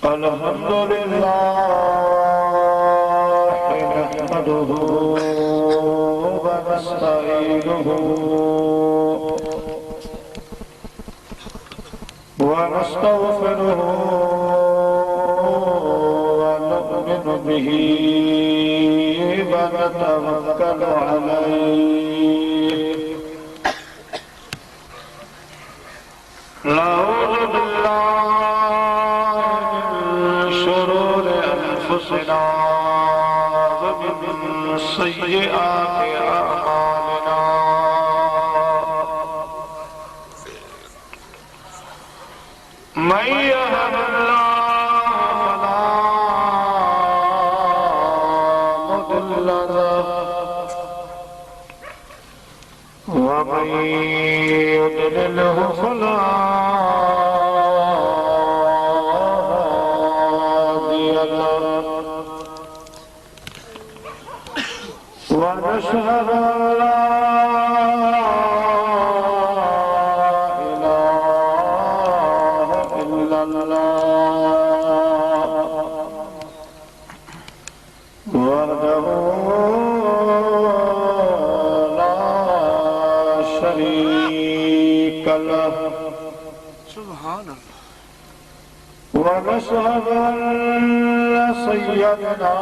अल्हम्दुलिल्लाह नहमदुहु व नस्तईनुहु व नस्तगफिरुहु व नु'मिनु बिही व नतवक्कलु अलैहि नऊज़ु बिल्लाहि मिन शुरूरि अनफुसिना व मिन सय्यिआति अअमालिना मन यहदिल्लाहु फला मुदिल्ल लहु व मन युद्लिल्हु फला हादिय लहु व नशहदु अल्ला ونشهد أن سيدنا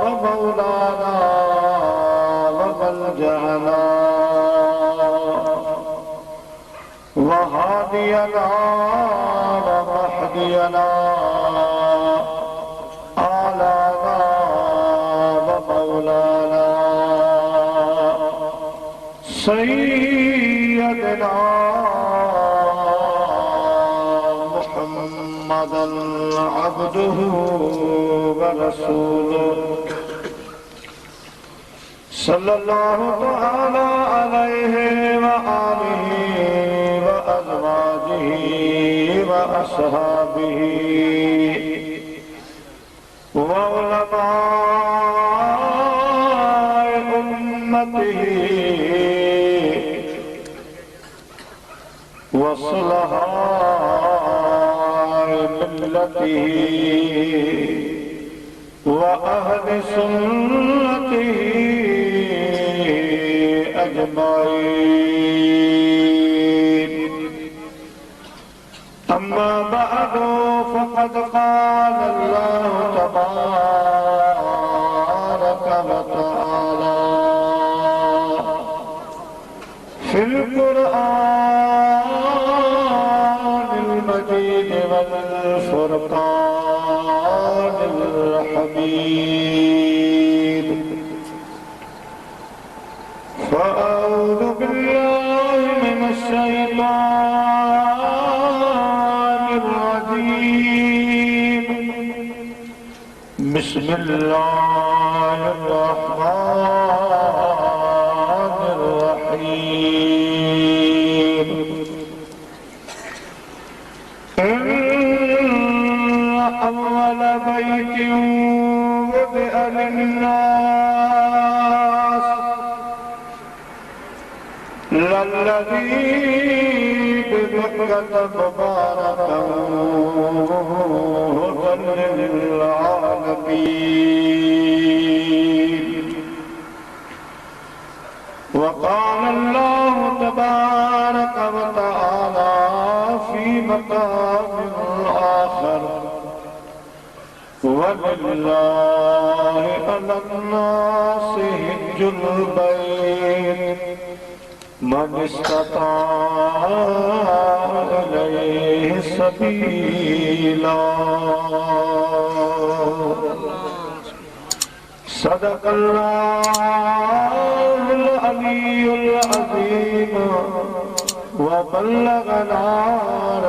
ومولانا وملجأنا وهادينا ومهدينا آلانا ومولانا سيدنا محمدًا عبده ورسوله صلى الله تعالى عليه وآله وأزواجه وأصحابه وعلماء أمته وصلحاء ملته وأهل سنته أجمعين أما بعد فقد قال الله تبارك وتعالى في القرآن المجيد والفرقان الحميد فأعوذ بالله من الشيطان الرجيم بسم الله الرحمن الرحيم أول بيت وضع للناس للذي بمكة مباركا هدى للعالمين وقال الله تبارك وتعالى في مقام آخر ولله على الناس حج البيت من استطاع إليه سبيلا صدق الله العلي العظيم وبلغنا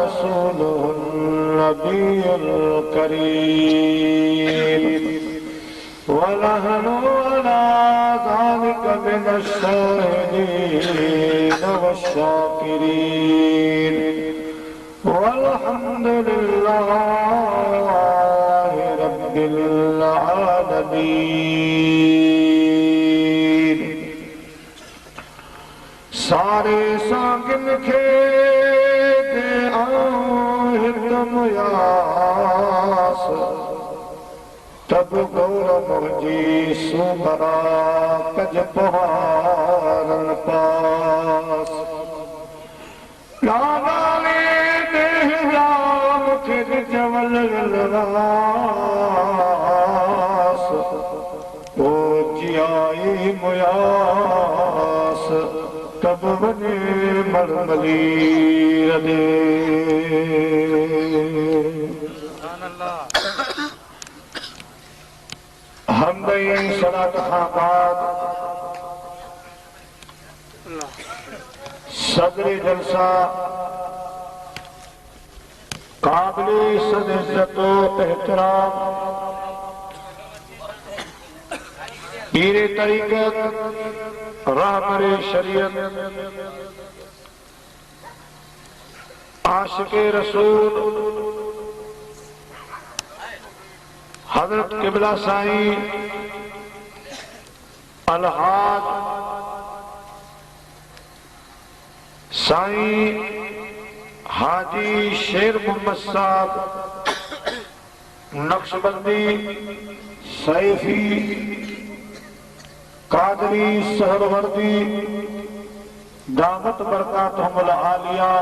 رسوله النبي الكريم ونحن على ذلك من الشاهدين والشاكرين والحمد لله رب العالمين सारे साकिन खे दे आहिदम यार तरा कज पहाड़न पास लागाने देहरा मुझे जवल रास ओ जियाई मुयास तब बने मरमली रदे हम सलात खां बाद सदर जलसा काबिल सदस्यत एहतराम पीरे तरीक़त रहबरे शरीयत आशिक़े रसूल हजरत किबला साईं अलहाज साईं हाजी शेर मोहम्मद साहब नक्शबंदी सैफी कादरी सहरवर्दी दामत बरकातहुमुल आलिया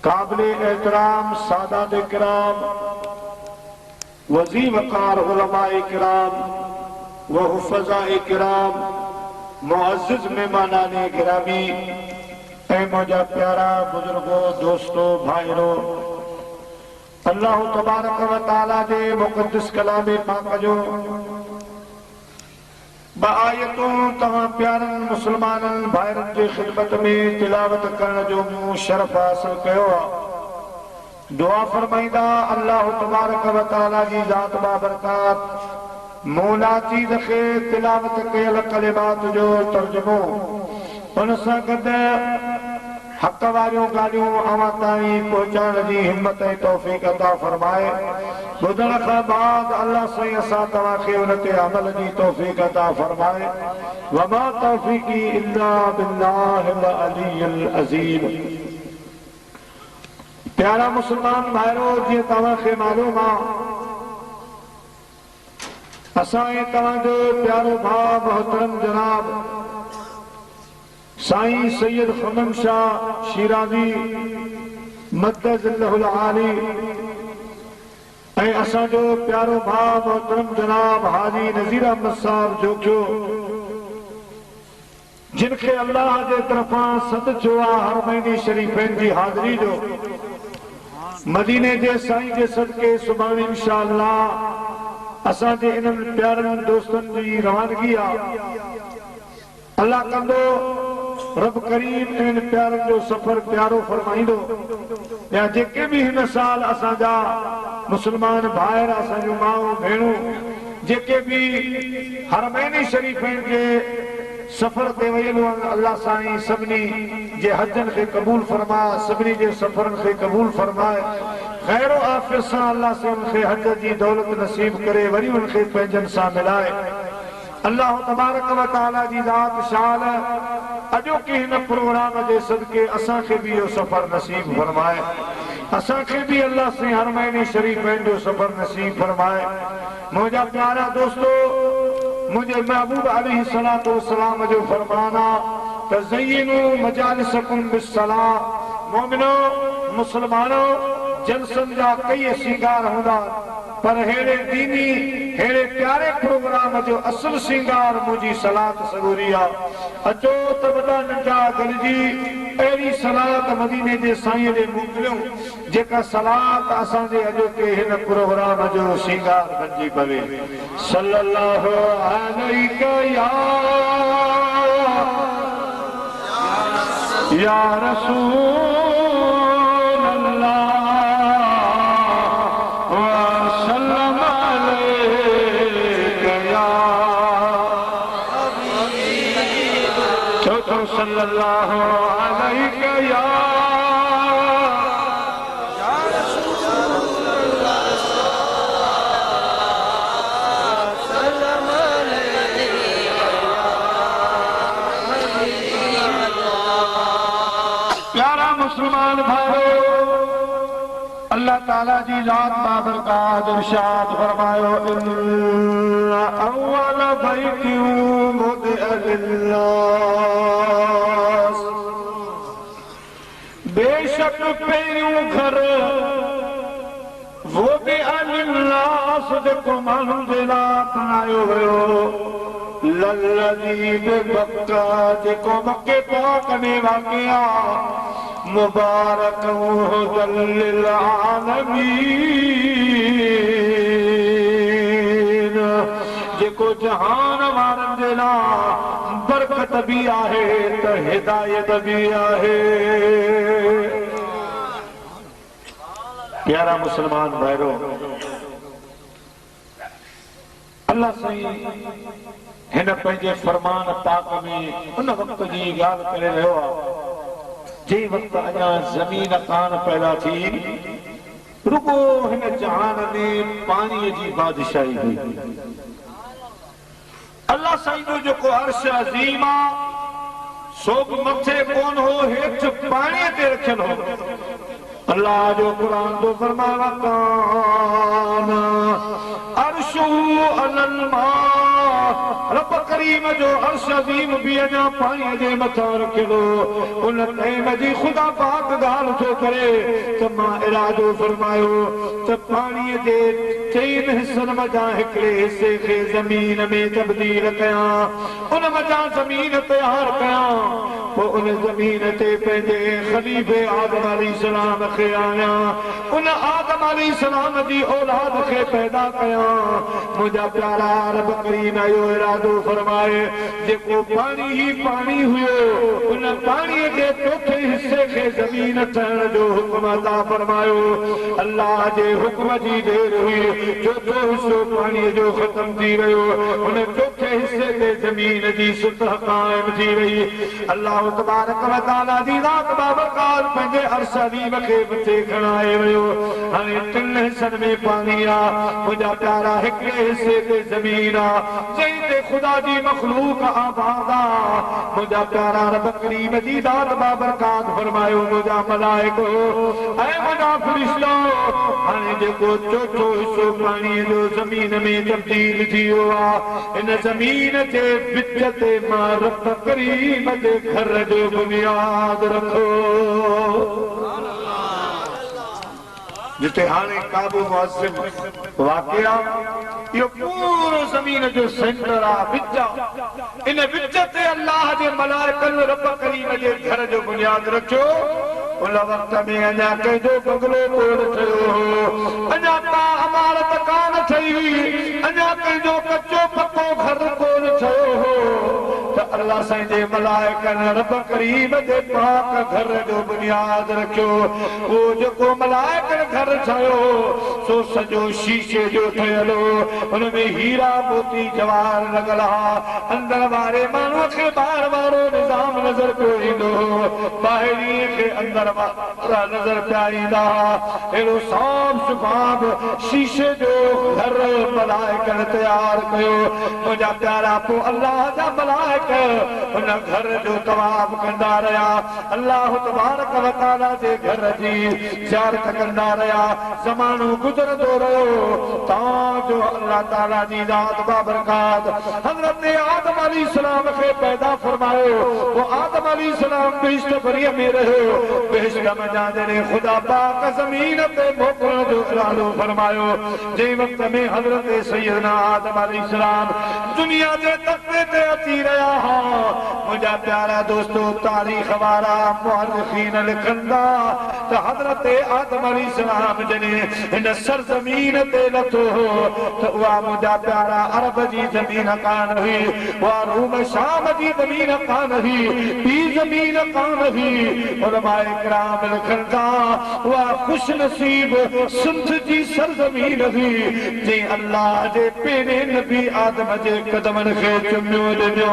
काबिले एहतराम सादात किराम वज़ी वक़ार उलमाए किराम व हुफ़ज़ाए किराम मुअज़्ज़िज़ मेहमानाने गिरामी ऐ मुझा प्यारा बुजुर्गो दोस्तों भाइरो अल्लाह तबारक व तआला जे मुक़द्दस कलाम पाक जो बायतों तमाम प्यारन मुसलमानन भाइरन जी खिदमत में तिलावत करण जो मूं शरफ हासिल कयो दुआ फरमाइंदा अल्लाह तबारक व तआला जी ज़ात बाबरकात मौला चीज़ खे तिलावत कयल कलिमात जो तर्जुमो उन सां गॾु हक़ वारियूं ॻाल्हियूं अवां ताईं पहुचाइण जी हिम्मत ऐं तौफ़ीक़ अता फरमाए ॿुधण खां बाद अल्लाह साईं असां तव्हांखे उन ते अमल जी तौफ़ीक़ अता फरमाए वमा तौफ़ीक़ी इल्ला बिल्लाहिल अलिय्यिल अज़ीम। प्यारा मुसलमान भाइरो जीअं तव्हांखे मालूम आहे असांजे तव्हांजो प्यारो भाउ मोहतरम जनाब साईं सैयद खमम शाह शिराज़ी मद्दज़िल्लहुल आली ऐं असांजो प्यारो भाउ मोहतरम जनाब हाजी नज़ीर अहमद साहब जोखियो जिनखे अल्लाह जे तरफ़ां सद थियो आहे हर महीने शरीफ़नि जी हाज़िरी जो मदीने जे साईं जे सदके सुभाणे इंशा अल्लाह असांजे इन्हनि प्यारनि दोस्तनि जी रवानगी आहे अल्लाह कंदो रब करीम इन प्यारनि जो सफ़र प्यारो फरमाईंदो या जेके बि हिन साल असांजा मुसलमान भाइर असांजूं माऊं भेणूं जेके बि हरमैनी शरीफ़नि जे सफ़र ते वयल आहिनि अल्लाह साईं सभिनी जे हजनि खे क़बूल फरमाए सभिनी जे सफ़रनि खे क़बूल फरमाए ख़ैरो आफ़ियत सां अल्लाह से उनखे हज जी दौलत नसीब करे वरी उनखे पंहिंजनि सां मिलाए अल्लाह तबारक व तआला जी ज़ात शान अॼोके हिन प्रोग्राम जे सदके असांखे बि इहो सफ़र नसीब फरमाए असांखे बि अल्लाह से हर महीने शरीफ़नि जो सफ़र नसीब फरमाए। मुंहिंजा प्यारा दोस्तो मुझे महबूब अलैहिस्सलातु वस्सलाम जो फरमान आहे त ज़य्यिनू मजालिसकुम बिस्सलाह मोमिनो मुसलमानो जलसन जा कई सिंगार हूंदा पर हेड़े दीनी हेड़े प्यारे प्रोग्राम जो असल सिंगार मुझी सलात सगोरी आहे अचो त वॾा नंढा गॾिजी अहिड़ी सलात मदीने जे साईं ॾे मोकिलियूं जेका सलात असांजे अॼोके हिन प्रोग्राम जो सिंगार बणिजी पवे सल्लल्लाहु अलैका या रसूल अल्लाह वसल्लम अलैका या चौथो सल्लल्लाहु अलैका या अल्लाह ताला जी ज़ात बाबरकात इरशाद फरमायो इन्ना अव्वल बैतिन वुदिअ लिन्नास, बेशक पहिरियों घर वुदिअ लिन्नास जेको माण्हुनि जे लाइ बणायो वियो, लल्लज़ी बिबक्का जेको मके पाक में वाक़िआ, मुबारक हुदल लिल आलमीन जेको जहान वारनि जे लाइ बरकत भी आहे त हिदायत भी आहे। प्यारा मुसलमान भाइरो, अल्लाह साईं हिन पंहिंजे फरमान पाक में उन वक़्त जी ॻाल्हि करे रहियो आहे जे वक़्त अञा ज़मीन कान पैदा थी, रुगो हिन जहान में पाणीअ जी बादशाही हुई। अल्लाह साईं जो जेको अर्श अज़ीम आहे सो बि मथे कोन हो, हेठि पाणीअ ते रखियल हो। अल्लाह जो क़ुरान तो फरमाया कान अर्शुहु अलल मा, रब करीम जो अर्श अज़ीम भी अञा पाणीअ जे मथां रखियो। उन टाइम जी ख़ुदा पाक ॻाल्हि थो करे त मां इरादो फरमायो त पाणीअ जे 3 हिस्सनि मथां हिकिड़े हिस्से खे ज़मीन में तब्दील कयां, उन मथां ज़मीन तयारु कयां, पोइ उन ज़मीन ते पंहिंजे ख़लीफ़े आदम अलैहिस्सलाम खे आयां, उन आदम अलैहिस्सलाम जी औलाद खे पैदा कयां। मुंहिंजा प्यारा रब करीम जो इरादो फरमाए जेको पाणी ही पाणी हुयो, उन पाणीअ जे 4थे हिस्से खे ज़मीन ठहण जो हुक्म अता फरमायो। अल्लाह जे हुक्म जी देर हुई, 4थो हिस्सो पाणीअ जो ख़त्म थी वियो, उन 4थे हिस्से ते ज़मीन जी सतह क़ाइम थी वई। अल्लाह तबारक व तआला जी ज़ात बाबरकात पंहिंजे अर्श अज़ीम खे मथे खणाए वियो। हाणे 3 हिस्सनि में पाणी आहे, मुंहिंजा प्यारा हिकिड़े हिस्से ते ज़मीन आहे जंहिं ते ख़ुदा जी मख़लूक आबाद आहे। मुंहिंजा प्यारा रब करीम जी ज़ात बाबरकात फरमायो मुंहिंजा मलाइको ऐं मुंहिंजा फ़रिश्ता, हाणे जेको 4थो हिस्सो पाणीअ जो ज़मीन में तब्दील थी वियो आहे, इन ज़मीन जे विच ते मां रब करीम जे घर जो बुनियाद रखो, जिते हाणे काबू मुअज़्ज़िम वाक़िआ इहो पूरो ज़मीन जो सेंटर आहे, विच आहे। इन विच ते अल्लाह जे मलाइकनि रब करीम जे घर जो बुनियाद रखियो। उन वक़्त में अञा कंहिंजो बंगलो कोन ठहियो हो, अञा का इमारत कान ठही हुई, अञा कंहिंजो कचो पको घर कोन ठहियो हो त अल्लाह साईं जे मलाइकनि रब करीम जे पाक घर जो बुनियाद रखियो। उहो जेको मलाइकनि घर ठाहियो सो सॼो शीशे जो ठहियल हो, उनमें हीरा मोती जवाहर लॻल हा। अंदर वारे माण्हूअ खे ॿाहिरि वारो निज़ाम नज़र पियो ईंदो हो, ॿाहिरीअ खे अंदर वारा नज़र पिया ईंदा हुआ। अहिड़ो साफ़ शुफ़ाफ़ शीशे जो घर मलाइकनि तयारु कयो। मुंहिंजा प्यारा पोइ अल्लाह जा मलाइक उन घर जो तवाफ़ कंदा रहिया, अल्लाह तबारक व तआला जे घर जी ज़ियारत कंदा रहिया। ज़मानो गुज़रंदो रहियो, जो अल्लाह ताला जी ज़ात बाबरकात हज़रत आदम अलैहिस्सलाम खे पैदा फरमायो। वो आदम अलैहिस्सलाम बेहिश्त बरीअ में रहियो, बेहिश्त में जॾहिं ख़ुदा पाक ज़मीन ते मोकिलण जो इरादो फरमायो, जंहिं वक़्त में हज़रत सैयदना आदम अलैहिस्सलाम दुनिया जे तख़्ते ते अची रहिया हा। मुंहिंजा प्यारा दोस्तो, तारीख़ वारा मुअर्रिख़ीन लिखंदा त हज़रत आदम अलैहिस्सलाम जॾहिं हिन सरज़मीन ते लथो हो त उहा मुंहिंजा प्यारा अरब जी ज़मीन कान हुई, उहा रूम शाम जी ज़मीन कान हुई, ॿी ज़मीन कान हुई। उलमाए किराम लिखनि था उहा ख़ुशनसीब सिंध जी सरज़मीन हुई, जंहिं अल्लाह जे पहिरें नबी आदम जे क़दमनि खे चुमियो ॾिनो।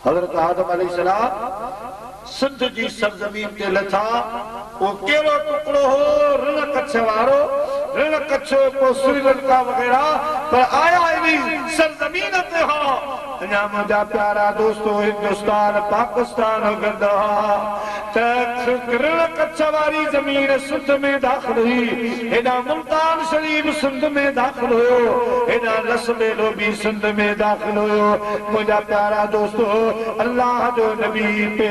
हज़रत आदम अलैहिस्सलाम सिंध जी सरज़मीन ते लथा। वो कहिड़ो टुकड़ो हो, रण कच्छ वारो, रण कच्छ पोइ श्रीलंका वग़ैरह, पर आया इन सरज़मीन ते हा। अञा मुंहिंजा प्यारा दोस्तो हिंदुस्तान पाकिस्तान गंदा त रण कच्छवारी जमीन सिंध में दाखिल हुई हेॾा मुल्तान शरीफ सिंध में दाखिल हुयो हेॾा लसबेलो भी सिंध में दाखिल हुयो मुंहिंजा प्यारा दोस्तो अल्लाह जो नबी पे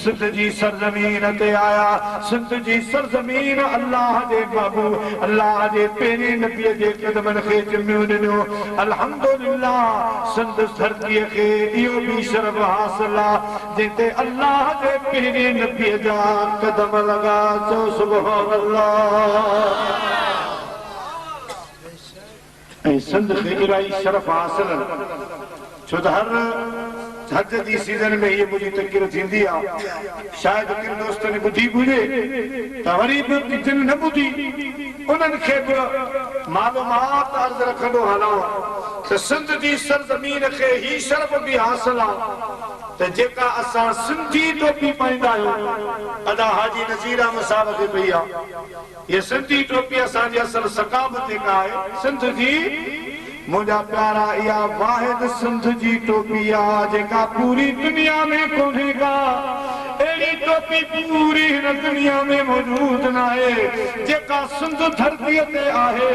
सिंध जी सरजमीन ते आया सिंध जी सरजमीन अल्लाह जे बाबू अल्लाह जे पहिरीं नबीअ जे क़दमनि खे चुमियो ॾिनो अल्हम्दुलिल्लाह सिंध धरतीअ खे इहो भी शरफ हासिल आहे जिते अल्लाह जे पहिरीं नबीअ जा कदम लगा चो सुभान अल्लाह ऐं सिंध खे इलाही शरफ हासिल छो त हर हज जी सीज़न में ये मुझी तकरीर थींदी आहे शायद किन दोस्तनि ॿुधी हुजे त वरी बि जिन न ॿुधी उन्हनि खे बि मालूमात अर्ज़ रखंदो हलां त सिंध जी सरज़मीन खे ही शरफ भी हासिल आहे त जेका असां सिंधी टोपी पाईंदा आहियूं अदा हाजी नज़ीर अहमद साहब खे पई आहे ये सिंधी टोपी असांजी असल सकाफ़त जेका आहे सिंध जी मुझा प्यारा या वाहिद सिंध जी टोपी आहे जेका पूरी दुनिया में कोन्हे का अहिड़ी टोपी पूरी हिन दुनिया में मौजूद न आहे जेका सिंध धरतीअ ते आहे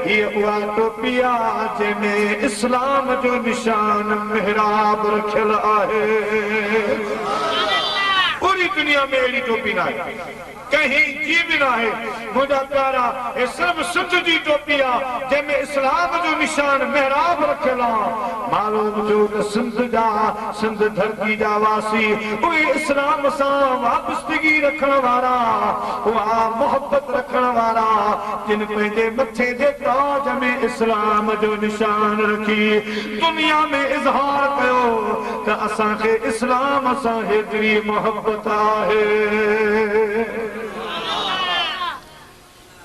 हीअ उहा टोपी आहे जंहिंमें इस्लाम जो निशान मेहराब रखियल आहे पूरी दुनिया में अहिड़ी टोपी न आहे कहीं जी भी ना है मुझा प्यारा ये सिर्फ सिंध जी टोपी आहे जंहिंमें इस्लाम जो निशान मेहराब रखियल आहे मालूम थियो त सिंध जा सिंध धरती जा वासी उहे इस्लाम सां वाबस्तगी रखण वारा उहा मोहब्बत रखण वारा जिन पंहिंजे मथे जे ताज में इस्लाम जो निशान रखी दुनिया में इज़हार कयो त असांखे इस्लाम सां हेतिरी मोहब्बत आहे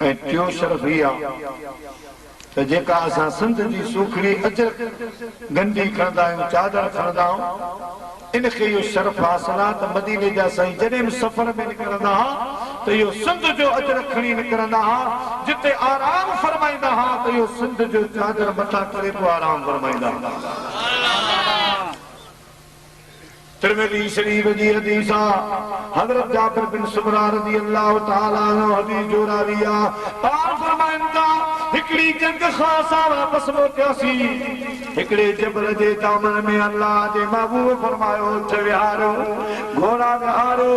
ऐं टियों शरफ ही आहे त जेका असां सिंध जी सूखड़ी अजर गंदी खणंदा आहियूं चादर खणंदा आहियूं इनखे इहो शरफ हासिल आहे त मदीने जा साईं जॾहिं बि सफ़र में निकिरंदा हुआ त इहो सिंध जो अजर खणी निकिरंदा हुआ जिते आराम फरमाईंदा हुआ त इहो सिंध जो चादर मथां करे पोइ आराम फरमाईंदा हुआ तिरमिज़ी शरीफ जी हदीस हज़रत जाबिर बिन सुमरा रज़ी अल्लाह तआला अन्हु हदीस जो रावी पाक फरमाइनि था हिकिड़ी जंग खां असां वापसि मोटियासीं हिकिड़े जबल जे दामन में अल्लाह जे महबूब फरमायो उठ विहारो घोड़ा विहारो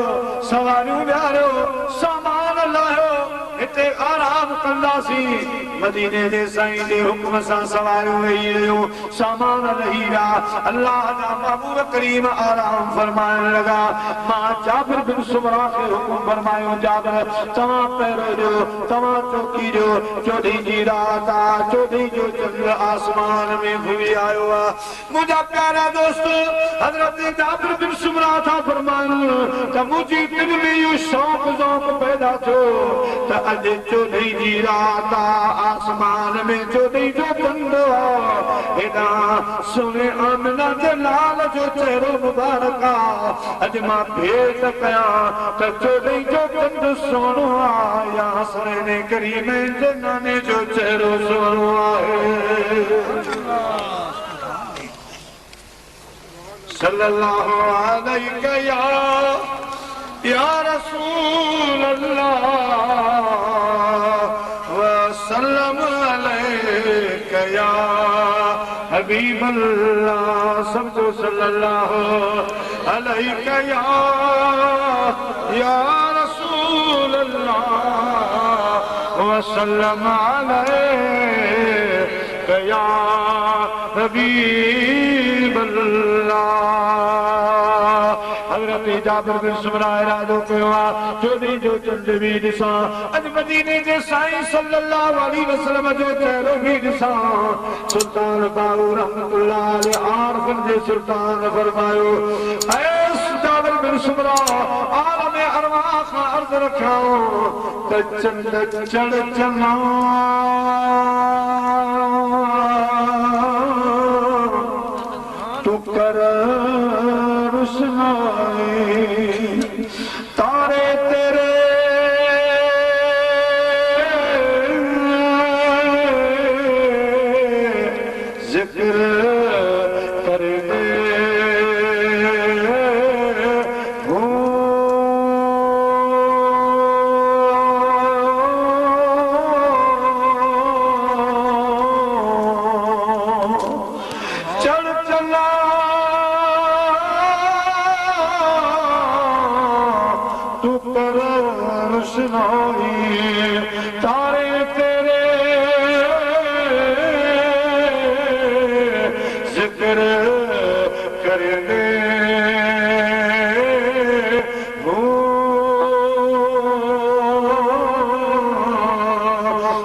सवारियूं विहारो सामान लाहियो हिते आराम कंदासीं मदीने जे साईं जे हुक्म सां सवारियूं वेही रहियूं सामान लही विया अल्लाह जा महबूब करीम आराम फरमाइण लॻा मां जाबिर बिन सुमरा खे हुक्म फरमायो जाबिर तव्हां पहिरियों ॾियो तव्हां चौकी ॾियो चोॾहीं जी राति आहे चोॾहीं जो चंड आसमान में घुमी आयो आहे मुंहिंजा प्यारा दोस्त हज़रत जाबिर बिन सुमरा था फरमाइनि त मुंहिंजी दिलि में इहो शौक़ ज़ौक़ पैदा थियो त अॼु चोॾहीं जी राति आहे आसमान में चोॾहीं जो चंड हेॾा सुहिणे आमिना जे लाल जो चहिरो मुबारक आहे अॼु मां भेट कयां त चोॾहीं जो चंड सुहिणो आहे या हसरैन करीमैन जे नाने जो चहिरो सुहिणो आहे सल्लल्लाहु अलैहि या रसूल अल्लाह वसल्लम अलैका या हबीब अल्लाह समझो सल्लल्लाहु अलैका या रसूल अल्लाह वसल्लम अलैका या हबीब अल्लाह हज़रत जाबिर बिन सुमरा इरादो कयो आहे चोॾहीं जो चंड बि ॾिसां अॼु मदीने जे साईं सल्लल्लाहु अलैहि वसल्लम जो चहिरो बि ॾिसां सुल्तान बाहू रहमतुल्लाह अलैहि आरिफ़न जे सुल्तान फरमायो ऐ जाबिर बिन सुमरा आलम अरवाह खां अर्ज़ रखां त चंड चढ़ चना तू कर तारे तेरे जिक्र कर दे रोशनाई तारे तेरे जिक्र करने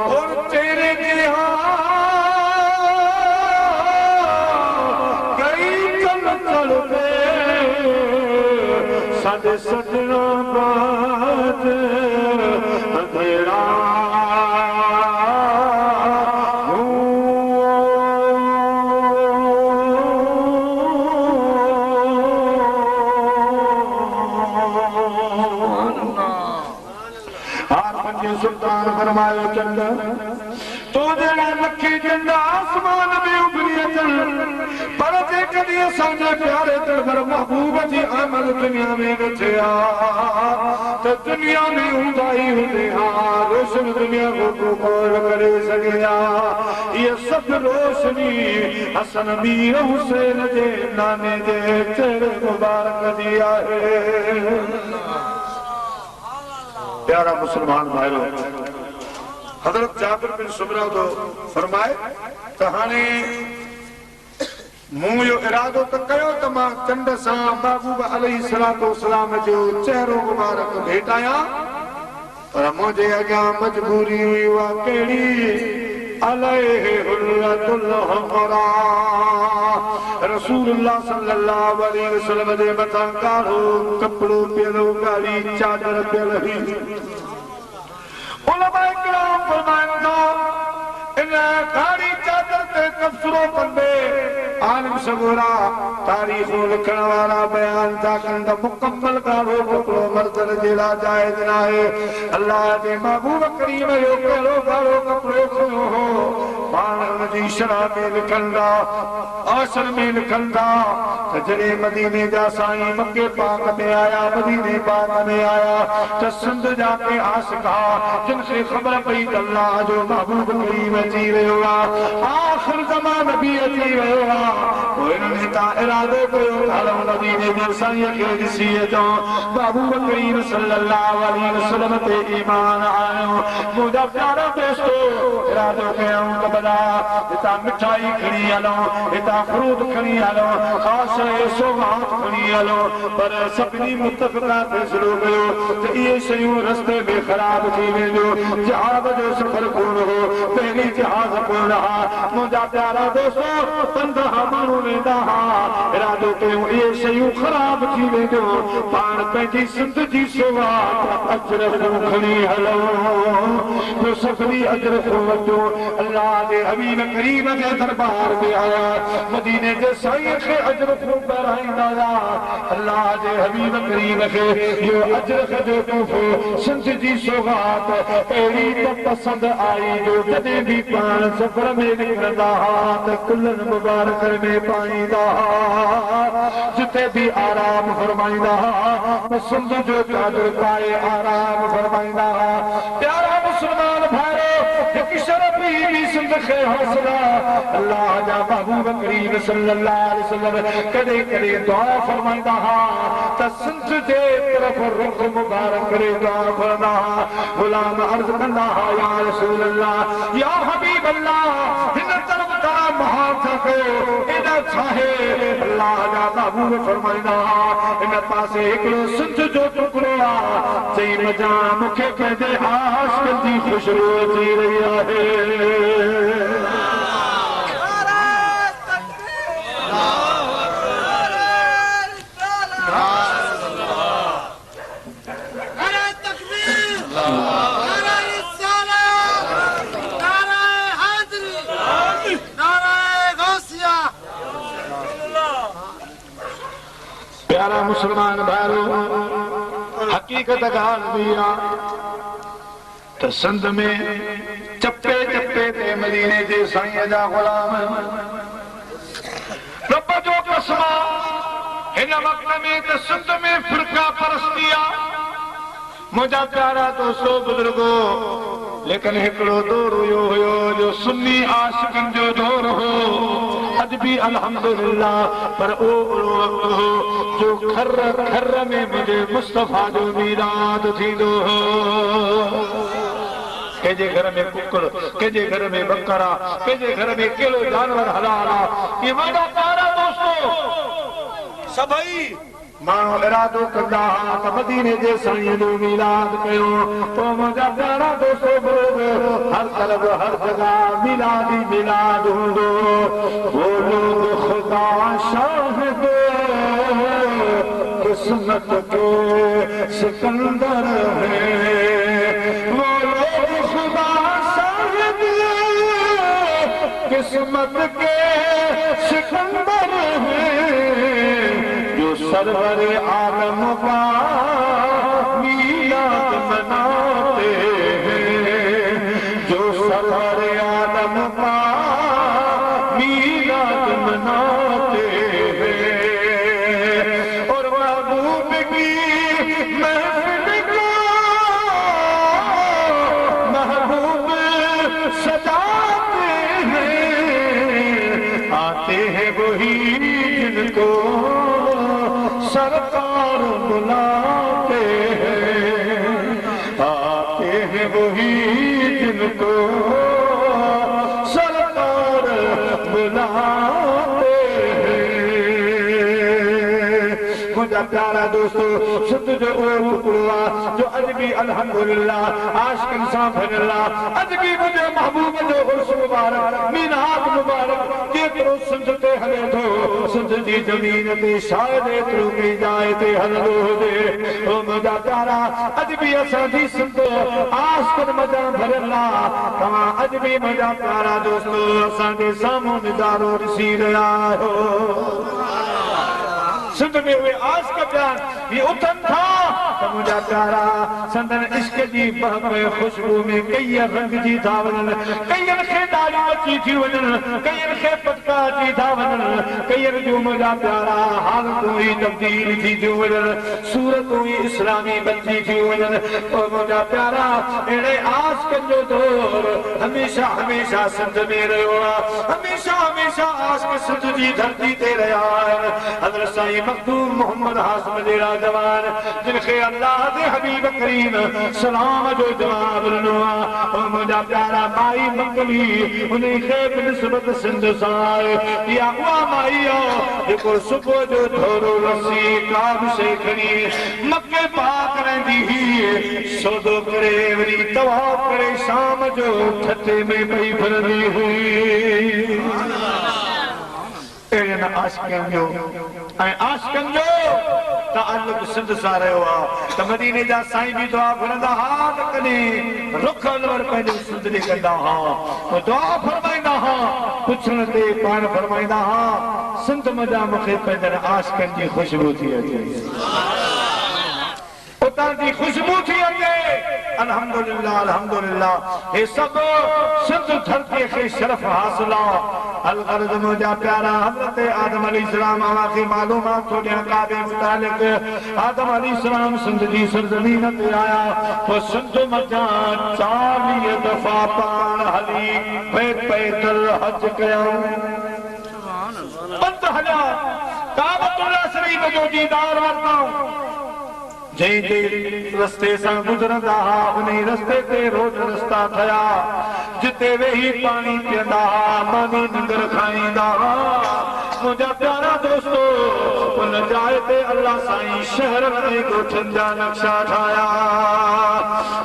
और तेरे कई कम चलते साडे सजना बात अंधेरा सुल्तान फरमायो चंद तो जड़ा लखी झंडा आसमान में उभरी अचन पर जे कदी असांजे प्यारे दरबार महबूब जी आमद दुनिया में नथिया तो दुनिया में हूंदा ही हूंदे हा रोशन दुनिया को कोई करे सघिया ये सब रोशनी हसन मीर हुसैन जे नाने जे चेहरे मुबारक दी आहे प्यारा मुसलमान भाइयों हजरत जाबिर बिन सुमरा तो फरमाए कहानी मूं जो इरादो तो कयो त मां चंड सां महबूब अलैहिस्सलातु वस्सलाम जो चेहरो मुबारक भेटाया पर मुझे अॻियां मजबूरी हुई वा कहिड़ी अलैहिल हमरा रसूलुल्लाह सल्लल्लाहु अलैहि वसल्लम जे मथां कारो कपड़ो पियलो कारी चादर पियल हुई उलमाए किराम फरमाइंदा इन कारी चादर ते तबसरो कंदे आलिम सगोरा तारीख़ लिखण वारा बयान था कनि त मुकम्मल कारो कपड़ो मर्दन जे लाइ जाइज़ न आहे अल्लाह जे महबूब करीम जो कहिड़ो कारो कपड़ो खयो हो पाण हुनजी शरह में लिखनि था आशर में लिखनि था त जॾहिं मदीने जा साईं मके पाक में आया मदीने पाक में आया त सिंध जा के आशिका जिन खे ख़बर पई त अल्लाह जो महबूब करीम अची वियो आहे आख़िर ज़मान बि अची वियो आहे पोइ इन्हनि तां इरादो कयो त हलऊं मदीने जे साईं खे ॾिसी अचूं महबूब करीम सल्लल्लाहु अलैहि वसल्लम ते ईमान आयो मुंहिंजा प्यारा दोस्तो इरादो कयूं त भला हितां मिठाई खणी हलूं हितां फ्रूट खणी हलूं ख़ासि सौगात खणी हलूं पर सभिनी मुतफ़िक़ा फ़ैसिलो कयो त इहे शयूं रस्ते में ख़राब थी वेंदियूं जहाज़ जो सफ़र कोन हो पहिरीं जहाज़ कोन हा मुंहिंजा प्यारा दोस्तो 15 माण्हू वेंदा हा इरादो कयूं इहे शयूं ख़राब थी वेंदियूं पाण पंहिंजी सिंध जी सौगात अजरक खणी हलूं जो सभिनी अजरक वठो अल्लाह जे हबीब करीम जे दरबार में आया मदीने जे साईं खे अजरक ॿाराईंदा हुआ अल्लाह जे हबीब करीम खे इहो अजरक जो तोहफ़ो सिंध जी सौगात अहिड़ी त पसंदि आई जो जॾहिं बि पाण सफ़र में निकिरंदा हुआ त कुल्हनि मुबारक में पाईंदा हुआ जिते बि आराम फरमाईंदा हुआ सिंध जो चादर पाए आराम फरमाईंदा हुआ प्यारा मुसलमान भाइयो हिकु शरफ़ ई सिंध खे हौसला अल्लाह जा महबूब करीम सल्लल्लाहु अलैहि वसल्लम कॾहिं कॾहिं दुआ फरमाईंदा हुआ त सिंध जे तरफ़ रुख़ मुबारक करे दुआ फरमाईंदा हुआ गुलाम अर्ज़ कंदा हुआ या रसूल अल्लाह या हबीब अल्लाह हिन तरफ़ तव्हां महाथ कयो एॾा छाहे अल्लाह जा महबूब फरमाईंदा हुआ इन पासे हिकिड़ो सिंध जो टुकड़ो आहे चई मज़ा मूंखे पंहिंजे आशिक़ जी ख़ुशबू अची रही आहे प्यारा मुसलमान भाइयों हकीकत ॻाल्हि बि आहे त सिंध में चपे चपे ते मदीने जे साईं जा ग़ुलाम रब जो कसम हिन वक़्त में त सिंध में फ़िरका परस्ती आहे मुंहिंजा प्यारा दोस्तो बुज़ुर्गो लेकिन हिकिड़ो दौर इहो हुयो जो सुन्नी आशिक़नि जो दौर हो अॼु बि अल्हम्दुलिल्लाह पर उहो वक़्तु हो जो खर खर में मुझे मुस्तफा जो मीराद थी दो केजे घर में कुकड़ केजे घर में बकरा केजे घर में केलो जानवर हलाला ये वॾा प्यारा दोस्तों सभई माण्हू इरादो कंदा त मदीने जे साईं जो मीलाद कयो तो मुंहिंजा प्यारा दोस्तों हर तरफ हर जगह मिलाद ही मिलाद हूंदो वो लोग खुदा शाहिद किस्मत के सिकंदर है वो लोग खुदा शाहिद किस्मत के सिकंदर है जो सरवर आलम का मीलाद मनाते हैं जो सरवर आलम का मीलाद मनाते हैं और महबूब की महफिल को महबूब सजाते हैं आते हैं वही जिनको सरकार बुलाते हैं आते हैं वही जिनको सरकार बुलाते हैं मुझा प्यारा दोस्तों सिंध जो टुकड़ो जो अज भी अल्हम्दुलिल्लाह आशिकन सां भरियलु अज भी मुझे महबूब जो उर्स मुबारक मीनाद मुबारक जेतिरो सिंध ते हले थो सिंध जी ज़मीन ते शायद एतिरो की जाइ ते हलंदो हुजे ओ मुंहिंजा प्यारा अज भी असांजी सिंध आशिकन मज़ा भरियलु तव्हां अज भी मुंहिंजा प्यारा दोस्तों असांजे साम्हूं नज़ारो ॾिसी रहिया आहियो सिंध में उहे आशिक पिया ये उथनि था त मुंहिंजा प्यारा संदन इश्क जी बहक ख़ुशबू में कई रंग जी था वञनि कईनि खे ॾाढ़ियूं अची थी वञनि कईनि खे पटका अची था वञनि कईनि जूं मुंहिंजा प्यारा हालतूं ई तब्दील थी थियूं वञनि सूरतूं ई इस्लामी बदिली थियूं वञनि पोइ मुंहिंजा प्यारा अहिड़े आशिकनि जो दौर हमेशह हमेशह सिंध में रहियो आहे हमेशह हमेशह आशिक सिंध जी धरती ते रहिया आहिनि हज़रत साईं मखदूम मोहम्मद हासिम जहिड़ा जवान जिनखे अल्लाह जे हबीब करीम सलाम जो जवाब ॾिनो आहे मुंहिंजा प्यारा माई मंगली उनखे बि निस्बत सिंध सां आहे इहा उहा माई आहे जेको सुबुह जो थोरो रसी का बि शइ खणी मके पाक रहंदी हुई सौदो करे वरी तवाफ़ करे शाम जो छते में पई फिरंदी हुई अहिड़नि आशिकनि जो ऐं आशिकनि जो ताल्लुक सिंध सां रहियो आहे त मदीने जा साईं बि दुआ घुरंदा हुआ त कॾहिं रुख अनवर पंहिंजो सिंध ॾे कंदा हुआ दुआ फरमाईंदा हुआ पुछण ते पाण फरमाईंदा हुआ सिंध मज़ा मूंखे पंहिंजनि आशिकनि जी ख़ुशबू थी अचे उतां जी ख़ुशबू थी अचे अल्हम्दुलिल्लाह अल्हम्दुलिल्लाह हे सभु सिंध धरतीअ खे शरफ़ हासिल आहे अलगर्द मुंहिंजा प्यारा हज़रत आदम अलैहिस्सलाम अवांखे मालूमात थो ॾियां काबे मुतालिक़ आदम अलैहिस्सलाम सिंध जी सरज़मीन ते आया पोइ सिंध मथां 40 दफ़ा पाण हली पैदल हज कयऊं पंध हलिया काबतुल्लाह शरीफ़ जो दीदार वरितऊं जंहिं रस्ते सां गुज़रंदा हुआ उन रस्ते ते रोड रस्ता ठहिया जिते वेही पाणी पीअंदा हुआ मानी निंगर खाईंदा हुआ मुंहिंजा प्यारा दोस्तो उन जाइ ते अल्लाह साईं शहर ऐं ॻोठनि जा नक्शा ठाहिया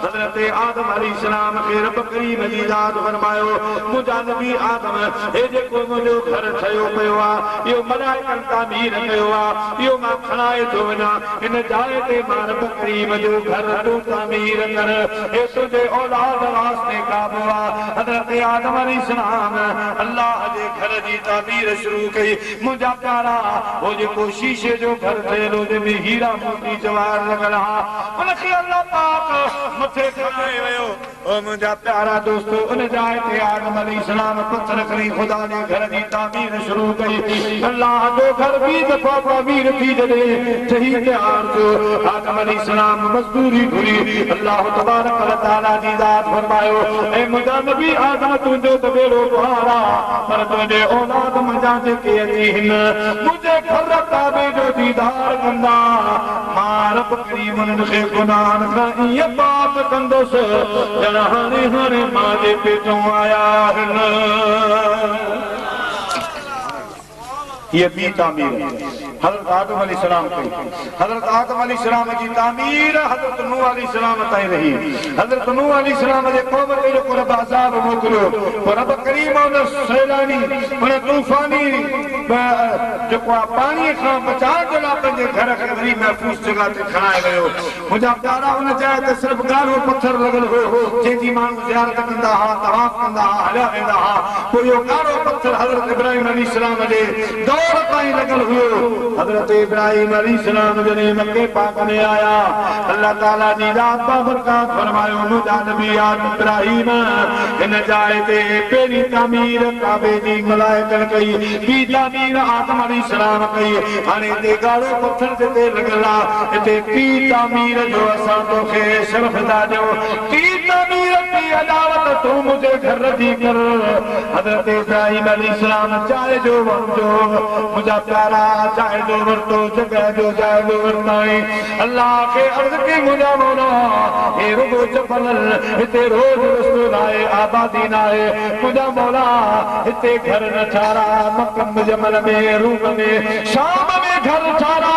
हज़रत आदम अलैहिस्सलाम खे रब करीम जी याद फरमायो मुंहिंजा नबी आदम हे जेको मुंहिंजो घर ठहियो पियो आहे इहो मलाइकनि तामीर कयो आहे इहो मां खणाए थो वञा हिन जाइ ते रब करीम जो घर तू तामीर कर हे तुझे औलाद वास्ते काबो हज़रत आदम अलैहिस्सलाम अल्लाह जे घर जी तामीर शुरू कई मुंहिंजा प्यारा वो जेको शीशे जो घर ठहियल हो जंहिंमें हीरा मोती जवाहर लॻल हा उनखे अल्लाह पाक मथे खणाए वियो ओ ओ मुझा प्यारा दोस्तों उन जाए थे आदम अलैहिस्सलाम पत्थर खड़ी खुदा ने घर की तामीर शुरू कई अल्लाह जो घर भी दफा तामीर थी जदे सही तैयार जो आदम अलैहिस्सलाम मजदूरी घुरी अल्लाह तबारक व तआला जी ज़ात फरमायो ए मुझा नबी आदम तुझो तो बेड़ो पारा पर तुझे औलाद मुझा के अची हिन मुझे घर काबे जो दीदार कंदा मां रब करीम उनके गुनाहन का ये बात कंदोस हाणे हाणे मां जे पेटों आया ये भी तामीर हज़रत आदम अलैहिस्सलाम की हज़रत आदम अलैहिस्सलाम की तामीर हज़रत नूह अलैहिस्सलाम ताईं रही हज़रत नूह अलैहिस्सलाम जे क़ौम ते जो रब अज़ाब मोकिलियो तो रब करीम उन सैलानी उन तूफानी जो पानी खां बचाइण जे लाइ पंहिंजे घर खे वरी महफ़ूज़ जॻह ते खणाए वियो मुंहिंजा प्यारा उन जाइ ते सिर्फ़ ॻाढ़ो पत्थर लॻल हुयो जंहिंजी माण्हू ज़ियारत कंदा हुआ तवाफ़ कंदा हुआ हलिया वेंदा हुआ पोइ इहो ॻाढ़ो पत्थर हज़रत इब्राहिम अलैहिस्सलाम जे दौर ताईं लॻल हुयो हज़रत इब्राहिम अलैहिस्सलाम जॾहिं मके पाक में आया अल्लाह ताला जी ज़ात बाबरकात फरमायो मुंहिंजा नबी आदम इब्राहिम हिन जाइ ते पहिरीं तामीर काबे जी मलाइकनि कई ॿी तामीर आदम अलैहिस्सलाम कई हाणे हिते ॻाढ़ो पत्थर जिते लॻल आहे हिते टी तामीर जो असां तोखे शर्फ़ था ॾियूं टी तामीर टी अदावत तूं मुंहिंजे घर जी कर हज़रत इब्राहिम अलैहिस्सलाम चाहे जो वणिजो मुझा प्यारा चाहे जो वरतो जगह जो जाए जो वरताई अल्लाह के अर्ज की मुझा मौला हे रुगो चपल हिते रोज रस्तो नाए आबादी नाए मुझा मौला हिते घर न ठारा मक्कम जमल में रूम में शाम में घर ठारा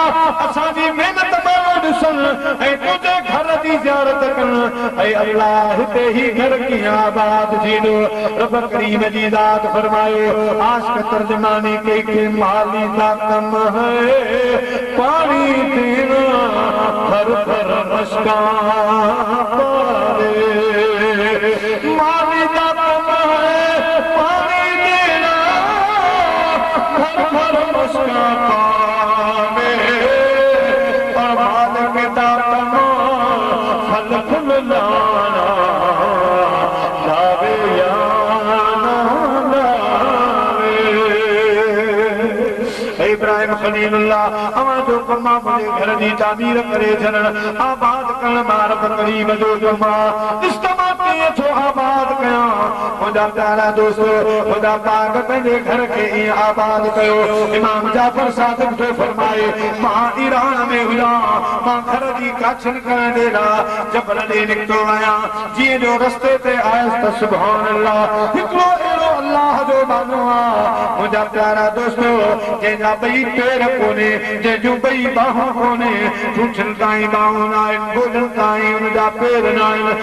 असांजी मेहनत माण्हू ॾिसन ऐं तुंहिंजे घर जी ज़ियारत कनि ऐं अल्लाह हिते ही घर कीअं आबाद थींदो रब करीम जी ज़ात फरमायो आशिक़ तर्जमानी के माली का कम है पानी देना हर हर मस्का पारे माली का कम है पानी देना हर हर मस्का पारे और मालिक का कम फल फूल लाना लावे या इब्राहिम खलीलुल्लाह अवां जो कमा मुझे घर जी तामीर करे छॾण आबाद करण मारब करीम जो कमा इस्तेमाल कीअं थो आबाद कयां मुंहिंजा प्यारा दोस्तो ख़ुदा पाक पंहिंजे घर खे ईअं आबाद कयो इमाम जाफर सादिक जो फरमाए मां ईरान में हुआ मां घर जी काछन करण जे लाइ जबल ॾे निकितो आहियां जीअं जो रस्ते ते आयुसि त सुभान अल्लाह हिकिड़ो अहिड़ो अल्लाह जो बानो आहे मुंहिंजा प्यारा दोस्तो जंहिंजा ॿई पेर कोन्हे जंहिंजूं ॿई बाहूं कोन्हे ठूठनि ताईं बाहूं न आहिनि गोॾनि ताईं हुनजा पेर न आहिनि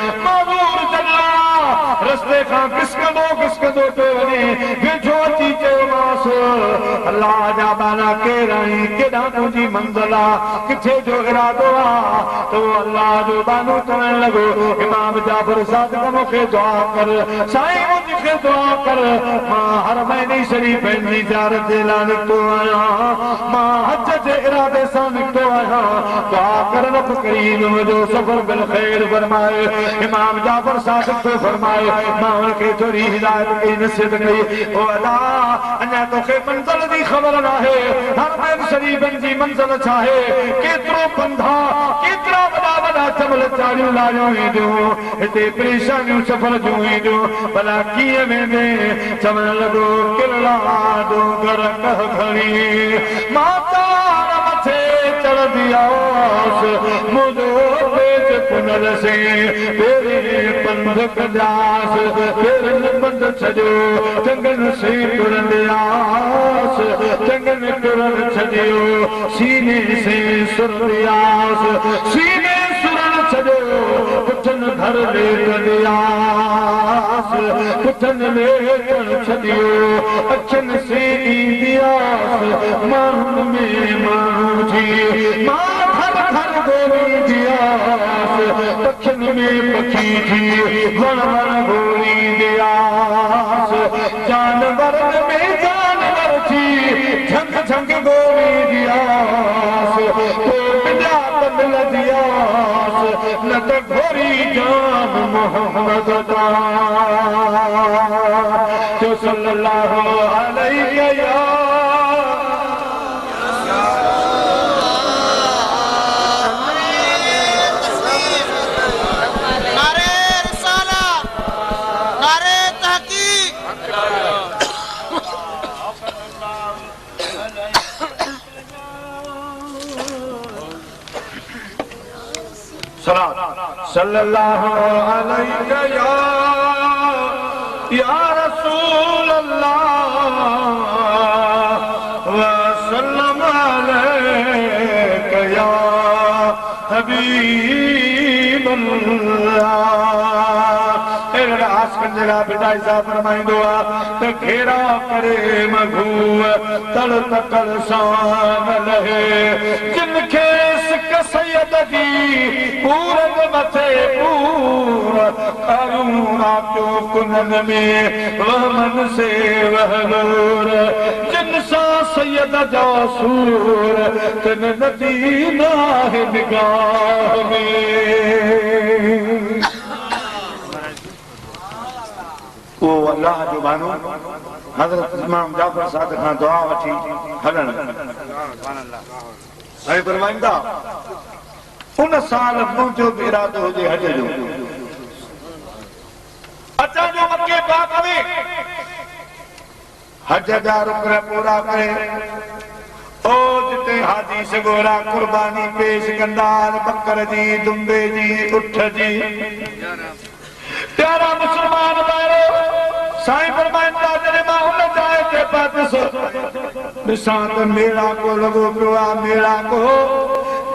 रस्ते खां घिसकंदो पियो वञे वेझो अची चयोमांसि अल्लाह जा बाना केर आहीं केॾां तुंहिंजी मंज़िल आहे किथे जो इरादो आहे तो अल्लाह जो बानो चवण लॻो इमाम जाफर सादिक मूंखे दुआ कर साईं मुंहिंजी दुआ कर मां हर महीने शरीफ़नि जी ज़ियारत जे लाइ निकितो आहियां मां हज जे इरादे सां निकितो आहियां दुआ कर रब करीम मुंहिंजो सफ़र बिल ख़ैर फरमाए इमाम जाफर सादिक जो फरमाए मां उनखे थोरी हिदायत कई नसीहत कई ओ अल्लाह अञा तोखे मंज़िल जी ख़बर नाहे हरमैन शरीफ़नि जी मंज़िल छा आहे केतिरो पंधा केतिरा वॾा वॾा चमल चाड़ियूं लारियूं ईंदियूं हिते परेशानियूं सफ़र जूं ईंदियूं भला कीअं वेंदे चवण लॻो किरला डोंगर कह खणी माता मथे चढ़ंदी आस मुंहिंजो पेट पुनर से तेरे पंध कजास तेरे पंध छॾियो चङनि से तुरंदे आस चङनि तुरन छॾियो सीने से सुरंदे आस सीने सुरण छॾियो पुठनि घर लेटंदे आस पुठनि लेटण छॾियो अखियुनि से ईंदी आस माण्हुनि में माण्हू थी मां घर घर ॻोल्हींदी आस पखियुनि में पखी थी वण वण ॻोल्हींदी आस जानवरनि में जानवर थी झंग झंग ॻोल्हींदी आस पोइ मिलिया त मिलंदी आस न त घोरी जान मोहम्मद दा जो सल्लल्लाहु अलैहि या सल्लल्लाहु अलैहि या रसूल अल्लाह व सल्लम अलैका या हबीब अल्लाह। एड़ा आसकन जगह बिदाई साहब फरमाइंदो आ त घेरा करे मघू तल तकल शान लहे जिनखे सिक सैयद दी पूरन मथे पूर करूना तो कुनन में वहमन से वहनूर जिन सा सैयद जा सूर तन नदीना है निगाह में। वो अल्लाह जो बानो हजरत इमाम जाफर सादिक खां दुआ वठी हलन ऐं फरमाईंदा उन साल मुंहिंजो बि इरादो हुजे हज जो अचण जो मके पाक में हज जा रुकन पूरा करे ओ जिते हाजी सगोरा कुर्बानी पेश कंदा बकर जी दुंबे जी उठ जी प्यारा मुसलमान भाइरो साईं फरमाईंदा जॾहिं मां उन जाइ ते पहुतसि ॾिसां त मेला को लॻो पियो आहे मेला को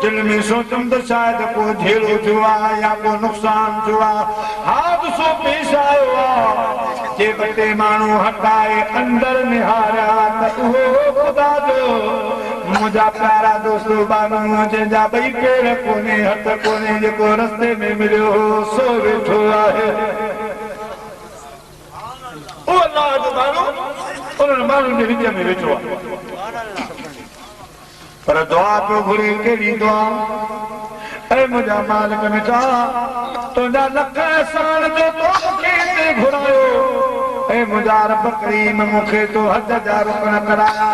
दिल में सोचम तो शायद को झेलो थियो आहे या को नुक़सान थियो आहे हादसो पेश आयो आहे जे बटे माण्हू हटाए अंदर निहारिया त उहो ख़ुदा जो मुंहिंजा प्यारा दोस्तो बानू जंहिंजा ॿई पेर कोन्हे हथ कोन्हे जेको रस्ते में मिलियो सो वेठो आहे उहो अल्लाह जो बानू उन्हनि माण्हुनि जे विच में वेठो आहे पर दुआ पियो घुरे कहिड़ी दुआ ऐ मुंहिंजा मालिक मिठा तुंहिंजा लख एहसान जो तो मूंखे हिते घुरायो ऐ मुंहिंजा रब करीम मूंखे तो हज जा रुकन कराया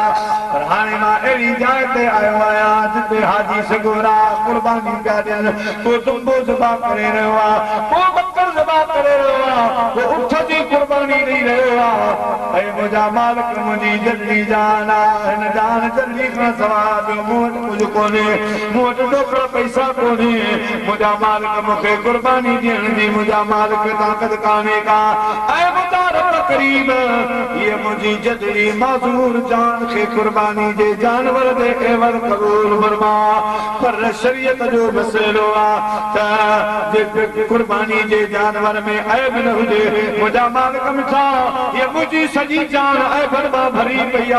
पर हाणे मां अहिड़ी जाइ ते आयो आहियां जिते हाजी सगोरा कुर्बानी पिया ॾियनि को दुंबो ज़बा करे रहियो आहे को बकर ज़बा करे रहियो आहे को उठ जी कुर्बानी ॾेई रहियो आहे ऐ मुंहिंजा मालिक मुंहिंजी जल्दी जान आहे हिन जान जल्दी खां सवाइ मूं वटि कुझु कोन्हे मूं वटि ॾोकड़ा पैसा कोन्हे मुंहिंजा मालिक मूंखे कुर्बानी ॾियण जी मुंहिंजा मालिक ताक़त कान्हे का ऐं मुंहिंजा रब करीम ये मुझी जदरी माज़ूर जान के कुर्बानी जे जानवर दे एवल कबूल फरमा पर शरीयत जो मसलो आ त जे कुर्बानी जे जानवर में ऐब न हुजे मुंहिंजा मालिक मिठा ये मुझी सजी जान ऐब मां भरी पई आ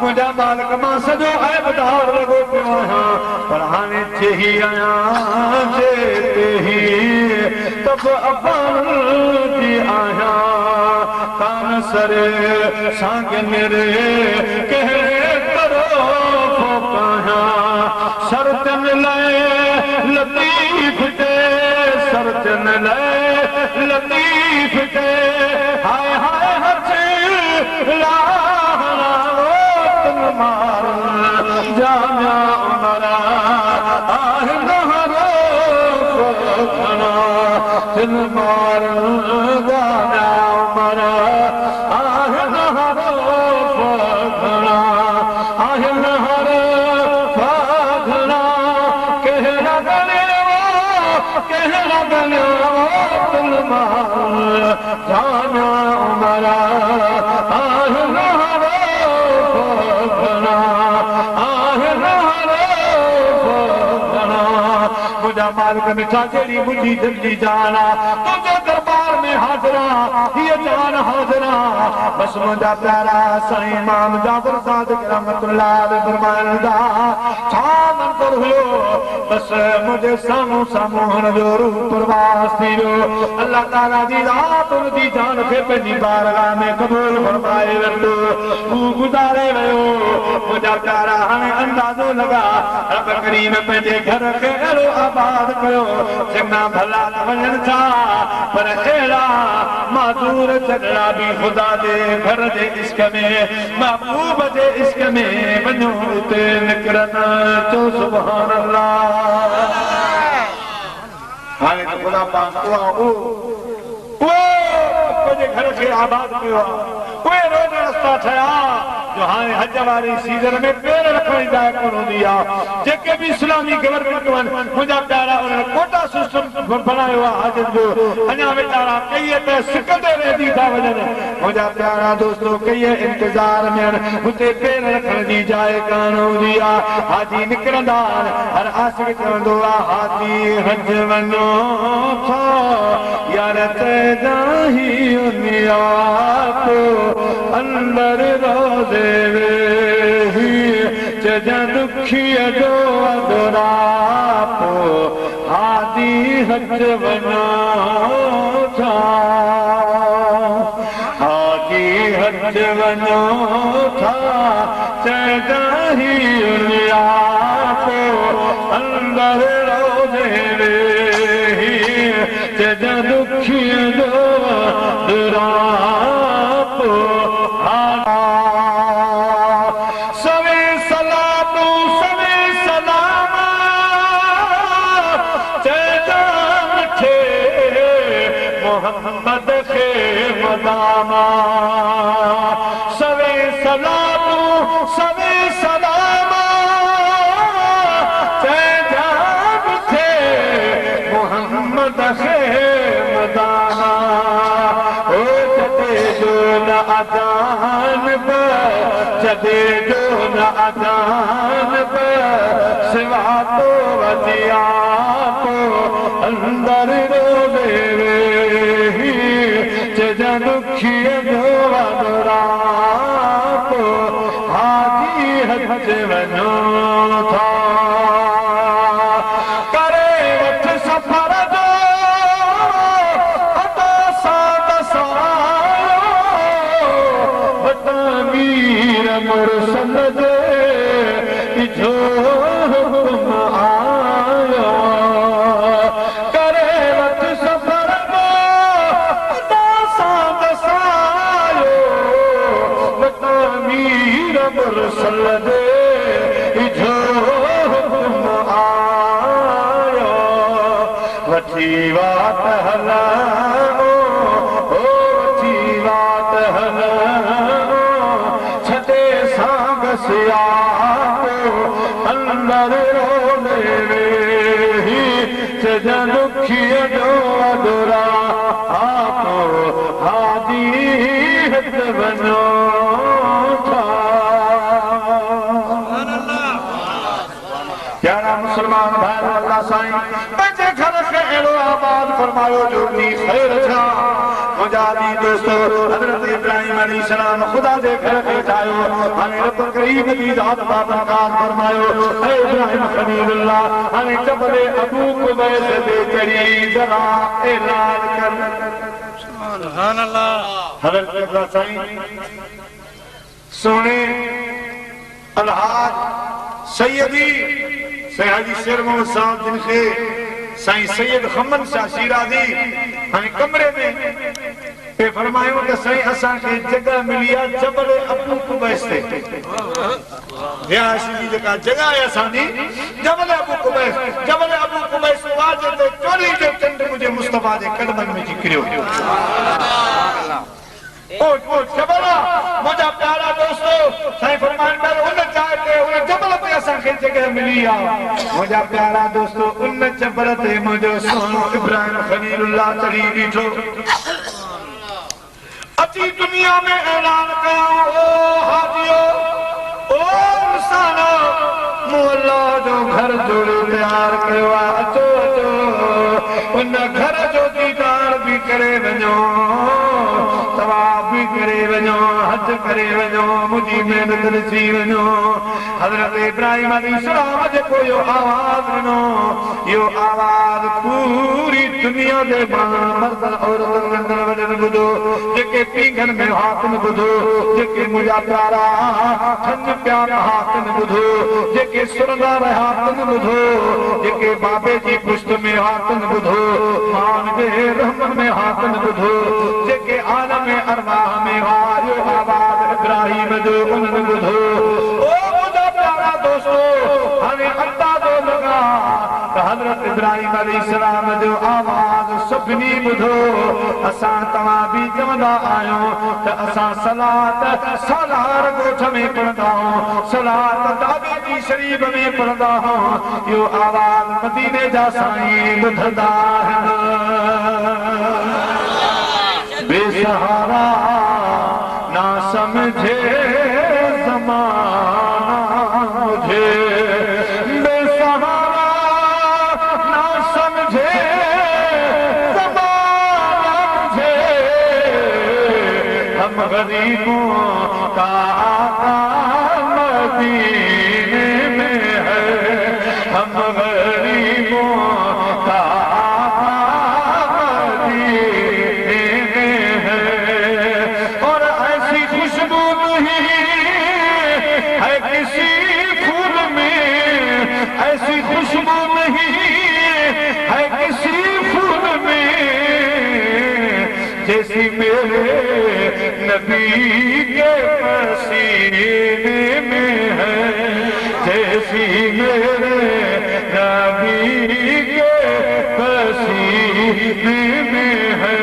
मुंहिंजा मालिक मां सॼो ऐबदार लॻो पियो आहियां पर हाणे चही आहियां जे तेही तब अबान जी आहियां कान सरे सांग मेरे कहरे करो फोकाया सरतन लाए लतीफ दे सरतन लाए लतीफ दे हाय हाय हथ लातन मार जामिया उमरा आह नहरो फोकना तिल मार जामिया उमरा जाना उमरा आह नहरो फोकना आह नहरो फोकना मुंहिंजा मालिक मिठा जहिड़ी मुंहिंजी दिलि जी जान आहे तुंहिंजे दरबार में हाज़िरा हीअ जान हाज़िरा बस मुंहिंजा प्यारा साईं इमाम जाफर सादिक रहमतुल्लाह अलैहि फरमाईंदा छा मंज़र हुयो बस मुंहिंजे साम्हूं साम्हूं हुन जो रूह प्रवास थी वियो अल्लाह ताला जी रात उनजी जान खे पंहिंजी बारगाह में क़बूल फरमाए वरितो हू गुज़ारे वियो मुंहिंजा प्यारा हाणे अंदाज़ो लॻा रब करीम पंहिंजे घर खे अहिड़ो आबाद आबाद कयो चङा भला वञनि था पर अहिड़ा माज़ूर झगड़ा बि ख़ुदा जे घर जे इश्क में महबूब जे इश्क में वञो उते निकिरनि चो सुभान अल्लाह हाणे त ख़ुदा पाक उहो पंहिंजे घर खे आबाद कयो आहे उहे रोड रस्ता ठहिया जो हाणे हज वारी सीज़न में पेर रखण जी जाइ कोन हूंदी आहे जेके बि इस्लामी गवर्नमेंट आहिनि मुंहिंजा प्यारा उन्हनि कोटा सिस्टम बनायो आहे हज जो अञा वीचारा कई त सिकंदे रहिजी था वञनि मुंहिंजा प्यारा दोस्तो कई इंतज़ार में आहिनि हुते पेर रखण जी जाइ कोन हूंदी आहे हाजी निकिरंदा हर आशिक़ चवंदो आहे हाजी हज वञो था यार तेजाही दुनिया को अंदर रोज़े जॾहिं दुखीअ जो अदरापो हादी हज वञो था हादी हज वञो था जॾहिं दुनिया को अंदर रोज़े जॾहिं दुखीअ जो अदरापो मोहम्मद खे मदामा सवे सलामू सवे सलामा चैजाम थे मोहम्मद खे मदामा ओ जदे जो न अदान बे जदे जो न अदान बे सिवा तो वजिया को अंदर रोवे दुखीअ जो अदरापो हाजी हज वञो था करे वठ सफ़र जो अदा सां दसायो मीर मुरसल जे जो हुकुम आयो करे वठ सफ़र मुरसल दे जो हुकुम आयो वठी वात हलाओ वठी वात हलाओ छॾे सां घसिया अंदर रोले जॾहिं दुखीअ जो अदरापो हादी हज वञो मुसलमान भाई अल्लाह साईं पंहिंजे घर खे अहिड़ो आबाद फरमायो जो नी ख़ैर छा मुंहिंजा दी दोस्तो हज़रत इब्राहिम अलैहिस्सलाम ख़ुदा जे घर खे ठाहियो हाणे रब करीम जी ज़ात बाबरकात फरमायो ऐ इब्राहिम खलीलुल्लाह हाणे जबल अबू कुबैस ते चढ़ी ज़रा ऐलान कर सुभान अल्लाह हज़रत अल्लाह साईं सुने अलहाज सैयदी साईं हाजी शेर मोहम्मद साहब जिन खे साईं सैयद खमन शाह शिराज़ी हाणे कमरे में पे फरमायो त साईं असांखे जॻह मिली आहे जबल अबू कुबैस ते रिहाइश जी जेका जॻह आहे असांजी जबल अबू कुबैस वाज ते चोरी जो चंड मुंहिंजे मुस्तफ़ा जे कदमनि में निकिरियो जबल मुंहिंजा प्यारा दोस्तो साईं फरमाईंदा उन जाइ ते उन जबल ते असांखे जॻह मिली आहे मुंहिंजा प्यारा दोस्तो उन जबल ते मुंहिंजो सोनो इब्राहिम खलीलुल्लाह चढ़ी बीठो अची दुनिया में ऐलान कयो ओ हाजियो ओ इंसानो मूं अल्लाह जो घर जोड़ो तयार कयो आहे अचो अचो उन घर जो दीदार बि करे वञो तवाफ भी करे वञो हज करे वञो मुंहिंजी महिनत ॾिसी वञो हज़रत इब्राहिम अलैहिस्सलाम जेको इहो आवाज़ ॾिनो इहो आवाज़ पूरी दुनिया दे मर्द औरत नंदन वजन बुधो जेके पींगन में हाथन बुधो जेके मुझा प्यारा खन प्यार हाथन बुधो जेके सुरदार हाथन बुधो जेके बाबे जी पुष्ट में हाथन बुधो मान दे रहमन में हाथन बुधो जेके आलम अरवाह में वायो आवाज इब्राहिम जो उन्हनि बुधो ओ मुझा प्यारा दोस्तों हमें अंदाज़ो लगा हजरत इब्राहिम अलैहिस्सलाम जो आवाज सभिनी बुधो असां तव्हां बि चवंदा आहियो त असां सलात सालार ॻोठ में पढ़ंदा आहियूं सलात दादी जी शरीफ़ में पढ़ंदा आहियूं इहो आवाज मदीने जा साईं ॿुधंदा आहिनि बेसहारा ना समझे ज़माना मुझे गरीबों का आका मदीने में है हम गरीबों का आका मदीने में है और ऐसी खुशबू नहीं है किसी फूल में ऐसी खुशबू नहीं है किसी फूल में जैसी मेरे नबी के पसीने में है जैसी मेरे नबी के पसीने में है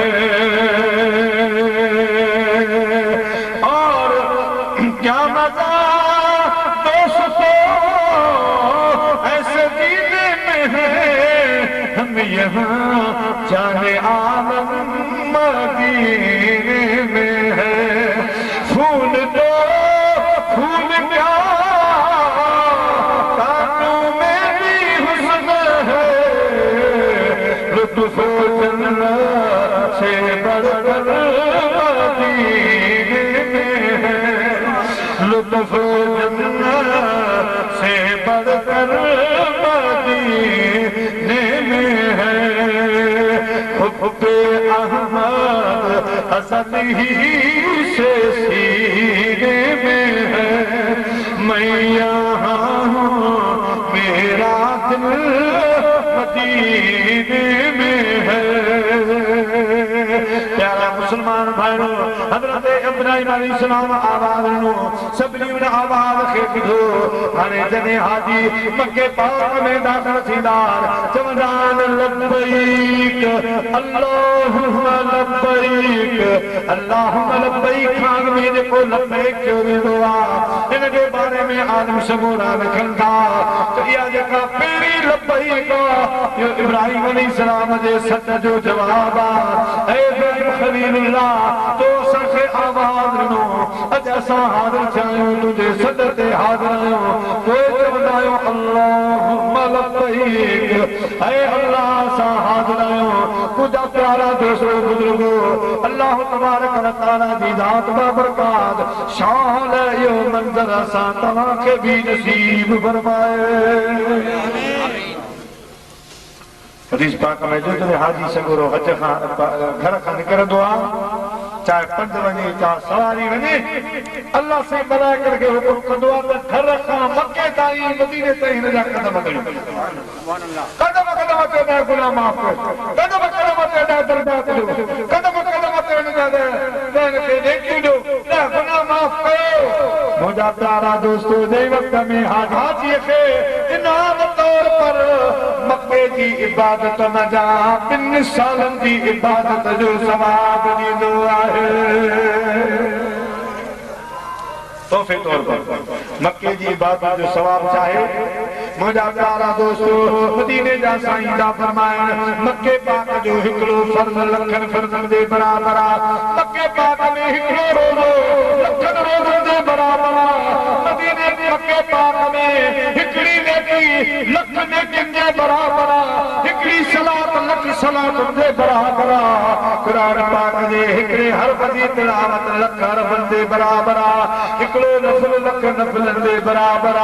और क्या मजा दोस्तों ऐसे जीने में है हम यहाँ जाने आलम मदीने में है फूल दो फूल क्या कानों में भी हुस्न है लुत्फ जन्नत से बढ़कर मदीने में है लुत्फ जन्नत से बढ़कर मदीने में है हुब्बे अहमद हसन ही से सीने में है मैं यहाँ हूँ मेरा दिल मदीने में है प्यारा मुसलमान भाइयों हजरत इब्राहिम अलैहिस्सलाम आवाज़ नो सभिनी उन आवाज़ खे ॿुधो हाणे जॾहिं हाजी मके पाक में दाख़िल थींदा चवंदा लब्बैक अल्लाहुम्मा लब्बैक अल्लाहुम्मा लब्बैक खान में जेको लब्बैक चयो वेंदो आहे हिन जे बारे में आलम समूरा लिखनि था त इहा जेका पहिरीं लब्बैक आहे इहो इब्राहिम अलैहिस्सलाम जे सच जो जवाब आहे खलीलुल्लाह तो असांखे आवाज़ ॾिनो अॼु असां हाज़िर थिया आहियूं तुंहिंजे सॾ ते हाज़िर आहियूं पोइ चवंदा आहियूं अल्लाहुम्मा लब्बैक ऐं अल्लाह असां हाज़िर आहियूं मुंहिंजा प्यारा दोस्तो बुज़ुर्गो अल्लाह तबारक व तआला जी ज़ात बाबरकात शान इहो मंज़र असां तव्हांखे बि नसीब फरमाए हदीस पाक में जो जॾहिं हाजी सगुरो हज खां घर खां निकिरंदो आहे चाहे पंधु वञे चाहे सवारी वञे अल्लाह से मलाइकत खे हुकुम कंदो आहे त घर खां मके ताईं मदीने ताईं हिन जा कदम ॻणियो कदम कदम ते न गुनाह माफ़ कदम कदम ते न दरजात ॾियो कदम कदम ते हिन जा खे नेकियूं ॾियो न गुनाह माफ़ कयो मुंहिंजा प्यारा दोस्तो जंहिं वक़्त में हाजीअ खे इनाम तौर पर मके जी इबादत न जा 2 सालनि जी इबादत जो सवाब ॾींदो आहे तोहफ़े तौर पर मके जी इबादत जो सवाब चाहे मुंहिंजा प्यारा दोस्तो मदीने जा साईं जा फरमाइण मके पाक जो हिकिड़ो फर्ज़ लखनि फर्ज़नि जे बराबर आहे मके पाक में हिकिड़ो रोज़ो लखनि रोज़नि जे बराबर आहे मदीने मके पाक में हिकिड़ी नेकी लख नेकियुनि जे बराबर आहे हिकिड़ी सलात लख सलात दे बराबर कुरान पाक दे हिकड़े हरफ दी तिलावत लख हरफन दे बराबर हिकड़ो नफल लख नफलन दे बराबर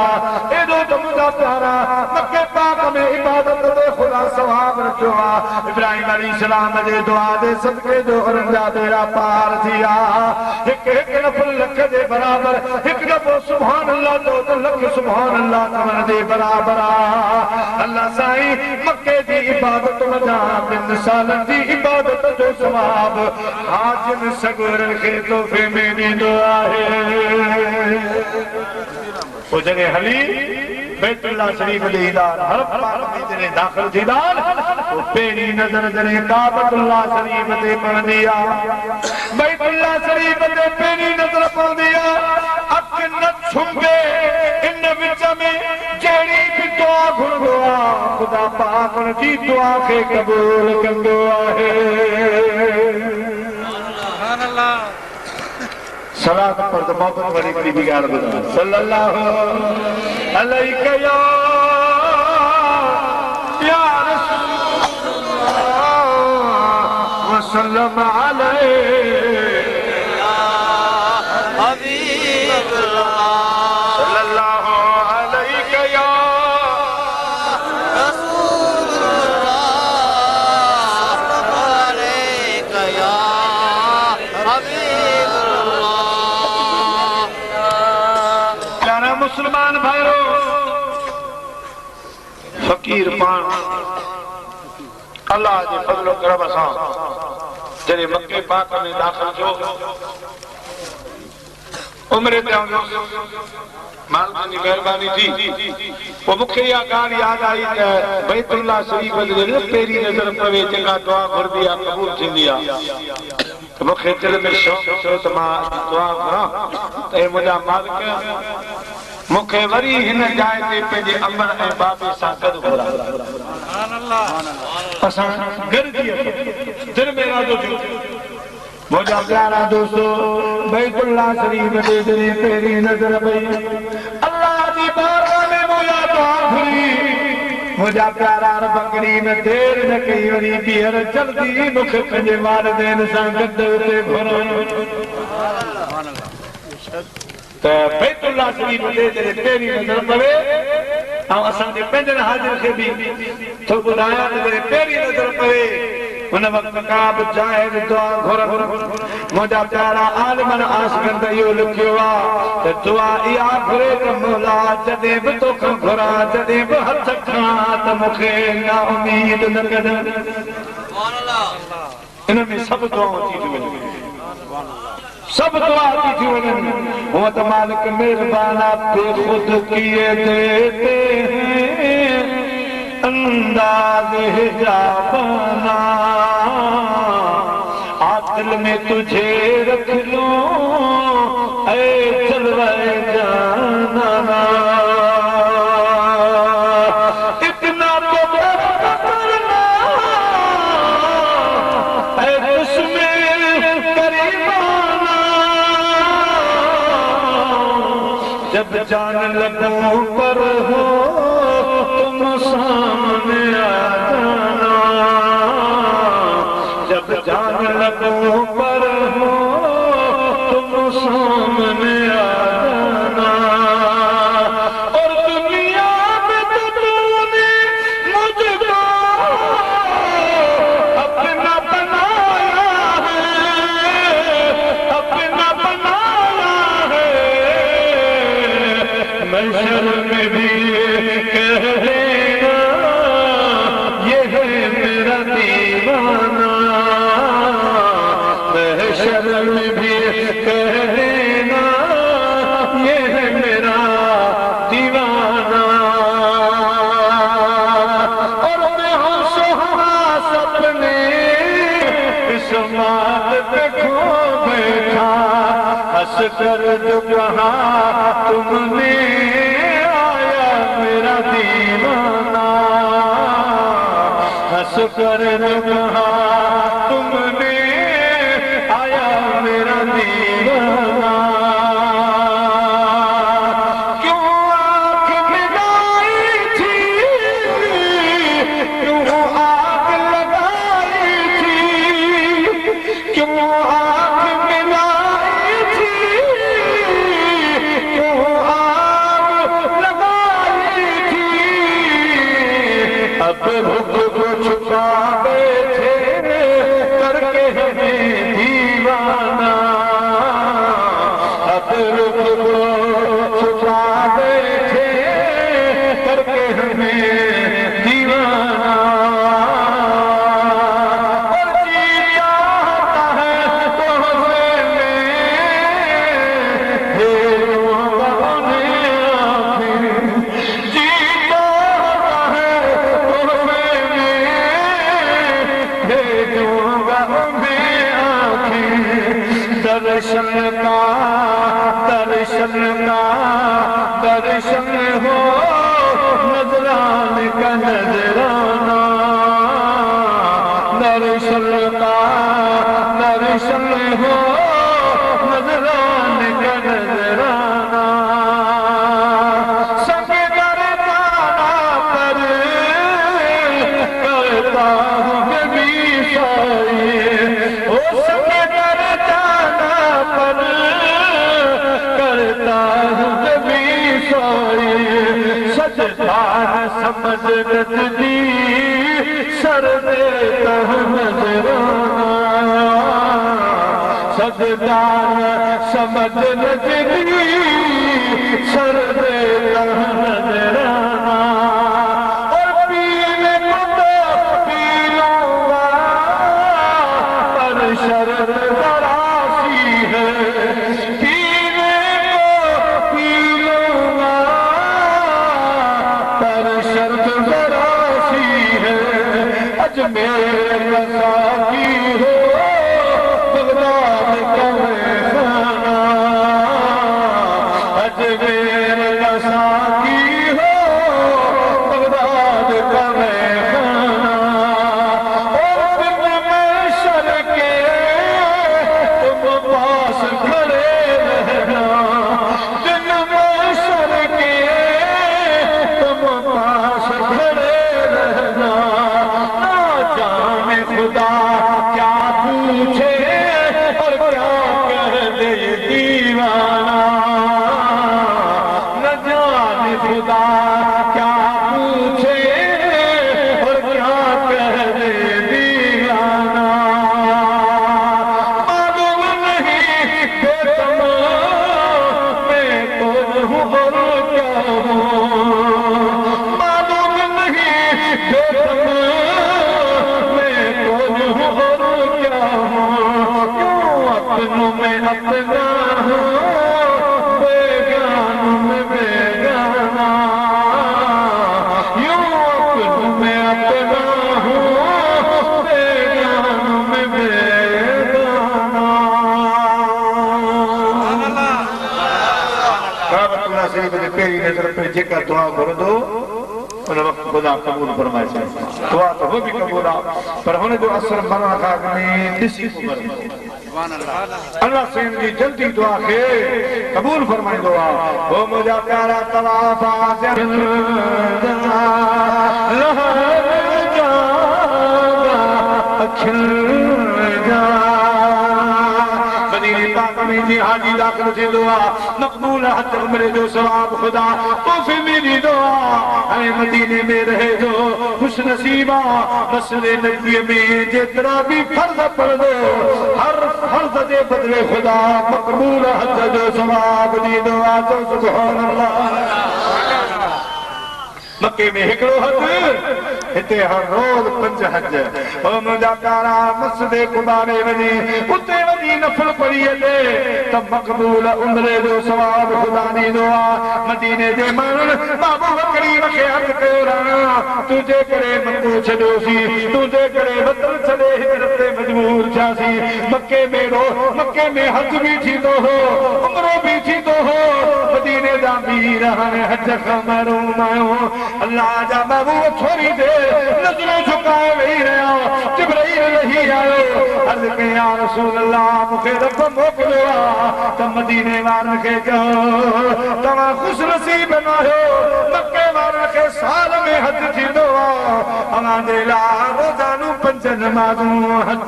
एडो तमुदा प्यारा मक्के पाक में इबादत दे खुदा सवाब रखो इब्राहिम अलैहिस्सलाम दे दुआ दे सदके जो रंजा बेड़ा पार थिया एक एक नफल लख दे बराबर एक नफल सुभान अल्लाह दो लख सुभान अल्लाह कमर दे बराबर अल्लाह साईं मक्के दी इबादत वजा बिन साल दी इबादत जो सवाब हाजिम सगुर के तोहफे में ॾींदो आहे ओ जने हली बैतुल्लाह शरीफ दे दीदार हर पाक में जने दाखिल थीदार ओ पेरी नजर जने काबतुल्लाह शरीफ ते पवंदी आ बैतुल्लाह शरीफ ते पेरी नजर पवंदी आ अख न छुंबे इन विच में जेड़ी भी दुआ घुरंदो आ खुदा पाक उन जी दुआ के कबूल कंदो आहे सुभान अल्लाह सलात पर तो मोहब्बत वाली बड़ी बिगाड़ बता सल्लल्लाहु अलैहि या रसूलल्लाह वसल्लम अलैहि या हबीबल्लाह सल्लल्लाहु अलैहि या रसूलल्लाह अलैहि या हबीबल्लाह मुसलमान भाइयों फकीर पान अल्लाह जे फजल करम सां जॾहिं मक्के पाक में दाख़िल थियो उम्र ते मालिक जी महिरबानी थी पोइ मूंखे इहा ॻाल्हि यादि आई त बैतुल्लाह शरीफ जे पहिरीं नज़र पवे जेका दुआ घुरबी आहे क़बूल थींदी आहे मूंखे दिल में शौक़ थियो त मां दुआ करां त हे मुंहिंजा मालिक मूंखे वरी हिन जाइ ते पंहिंजे अमर ऐं बाबे सां गॾु घुरां सुभान अल्लाह असां गॾिजी दिल में इरादो थियो मुंहिंजा प्यारा दोस्तो बैतुल्लाह शरीफ ते जॾहिं पहिरीं नज़र पई अल्लाह जी बारगाह में मुंहिंजा दुआ घुरी मुंहिंजा प्यारा बकरी न देर न कई वरी ॿीहर जल्दी मूंखे पंहिंजे वालिदैन सां गॾु उते घुरायो त बैतुल्लाह शरीफ ते जॾहिं पहिरीं नज़र पवे ऐं असांजे पंहिंजनि हाजिर खे बि थो ॿुधायां त जॾहिं पहिरीं नज़र पवे उन वक़्त का बि जाहिर दुआ घुरनि मुंहिंजा प्यारा आलिमन आशिक़नि त इहो लिखियो आहे त दुआ इहा घुरे त मौला जॾहिं बि तोखां घुरां जॾहिं बि हथ खां त मूंखे ना उमीद न कनि इन में सभु दुआऊं थी थियूं वञनि सब दुआ थी वञनि हूअं त मालिक मेहरबाना बेखुद किए देते हैं अंदाज़ हिजाबना दिल में तुझे रख लूं ऐ जलवाए जाना इतना तो करना ऐ उसमें करीमाना जब जान लगूं पर हो तुम सामने आ जाना जब जान लगूं पर हो तुम सामने आ जाना और दुनिया में तो तूने मुझको अपना बनाया है अपना बनाया है महशर में भी कह देना ये है मेरा दीवाना महशर में भी कह देना ये है मेरा दीवाना और मैं होश हवास अपने इस मात पे खो बैठा हंस कर जो कहा तुमने आया मेरा दीवाना हंस कर जो कहा तुमने आया मेरा दीवाना क्यों आँख मिलाई थी क्यों आग लगाई दर्शन का दर्शन हो नजराने का नजराना दर्शन का दर्शन हो नजराने का नजराना सब करताना पर करता हूँ कभी साई ओ सब करताना पर करता हूँ कभी साई सजदार समझ नजदी सर देता नजराना सजदार समझ नजदी सर देता नजराना और पीने को तो पी लूंगा पर शर्त बरासी है पीने को पी लूंगा पर शर्त बरासी है अजमेर की हो बगदाद का खाना अजमेर की हो बगदाद का खाना और दिन में शर के तुम पास खड़े रहना दिन में शर के तुम पास खड़े रहना ना जाने खुदा क्या पूछे और क्या कह दे दीवाना न जाने खुदा क्या पूछे और क्या कह दे दीवाना मालूम नहीं बेतम मैं कौन हूँ और क्या हूँ मालूम नहीं बेतम मैं कौन हूँ और क्या हूँ क्यों अपनों में अपना हूँ बेगान में बेगाना यूं अपनों में अपना हूँ बेगान में बेगाना काबतुल्लाह शरीफ के पेरी नजर पे जेका दुआ कर दो उन वक्त खुदा कबूल फरमाए दुआ तो वो भी कबूल आ पर हुन जो असर मना का में दिसी अल्लाह से इनकी जल्दी दुआ के कबूल फरमाए दुआ ओ मुझा प्यारा तवाफ आज़म लहर जागा अखिल जा मदीने पाक में जी हाजी दाखिल से दुआ मकबूल हज उम्रे जो सवाब खुदा तो फिर मेरी दुआ है मदीने में रहे जो खुश नसीबा मसले नबी में जितना भी फर्ज पढ़ दो हर फर्ज दे बदले खुदा मकबूल हज जो सवाब दी दुआ तो सुभान अल्लाह मक्के में हिकड़ो हज हिते हर रोज 5 हज ओ मुंहिंजा प्यारा मस्जिद खुदा में वञी उते वञी नफल पढ़ीअ ते त मक़बूल उम्रे जो सवाब खुदा ॾींदो आहे मदीने जे माण्हुनि बाबू करीम खे हथ कयो राणा तुंहिंजे करे मको छॾियोसीं तुंहिंजे करे वतन छॾे हिजरत ते मजबूर थियासीं मके में हज बि थींदो हो उम्रो बि थींदो हो मदीने जा मीर हाणे हज खां महरूम आहियो अल्लाह जा महबूब थोड़ी देर नज़रों झुकाए वेही रहिया जिब्राईल लही आयो अर्ज़ कई या रसूल अल्लाह मूंखे रब मोकिलियो आहे त मदीने वारनि खे चयो तव्हां ख़ुश नसीब न आहियो मके वारनि खे साल में हज थींदो आहे अव्हां जे लाइ रोज़ानो 5 नमाज़ूं हज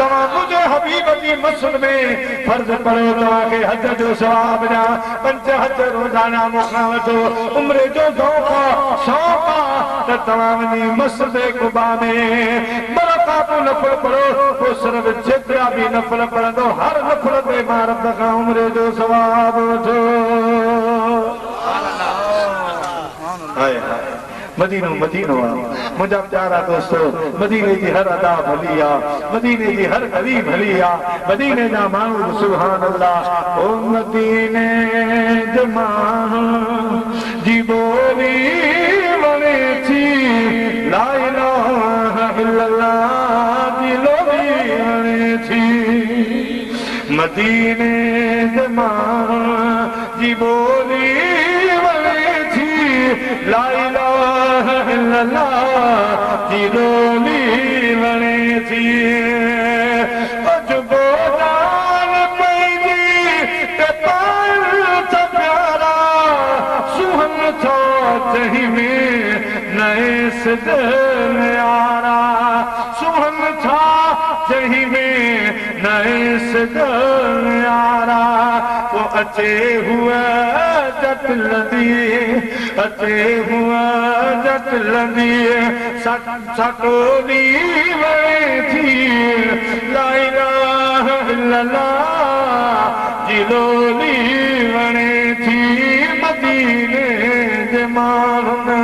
तव्हां मुंहिंजे हबीब जी मस्जिद में फर्ज़ पढ़ो तव्हांखे हज जो सवाब ॾियां 5 हज रोज़ाना मूंखां वठो उम्रे जो शौक़ त तव्हां वञी मस्जिद कुबा में बरक़ात नफ़ल पढ़ो पोइ सिर्फ़ जेतिरा बि नफ़ल पढ़ंदो हर नफ़ल ते मां रब खां उम्रे जो सवाब वठो मदीनो मदीनो मुझा प्यारा दोस्तों मदीने की हर अदा भली आ मदीने की हर गली भली आ मदीने जा माण्हू सुभान अल्लाह ओ मदीने जमा जी बोली वणे थी ला इलाहा इल्लल्लाह जी लोली वणे थी मदीने जमान जी बोली वणे थी ला इलाहा इल्लल्लाह जी रोली वणे थी अजबो जान पैजी ते पार था प्यारा सुहन था चही में नए सजन यारा सुहन था चही में नए सजन यारा वो अचे हुआ जट लदी अचे हुआ जट लदी सटोली वणे थी ला इलाहा इल्लल्लाह जिलोली वणे थी मदीने जे माण्हुनि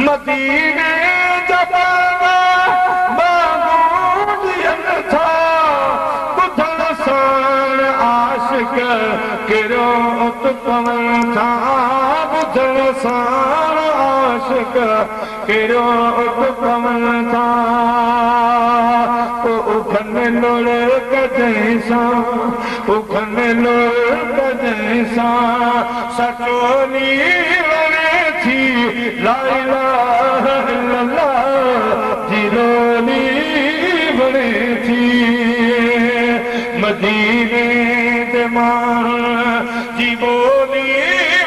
मदीने जबाना बागोदियनि था ॿुधण साण आशिक कहिड़ो उत पवनि था ॿुधण साण आशिक कहिड़ो उत पवनि था उखनि लोड़ कजई सां उखनि लोड़ कजई सां सटोली वणे थी ला इलाहा इल्लल्लाह जी रोली वणे थी मदीने जे माण्हुनि जी ॿोली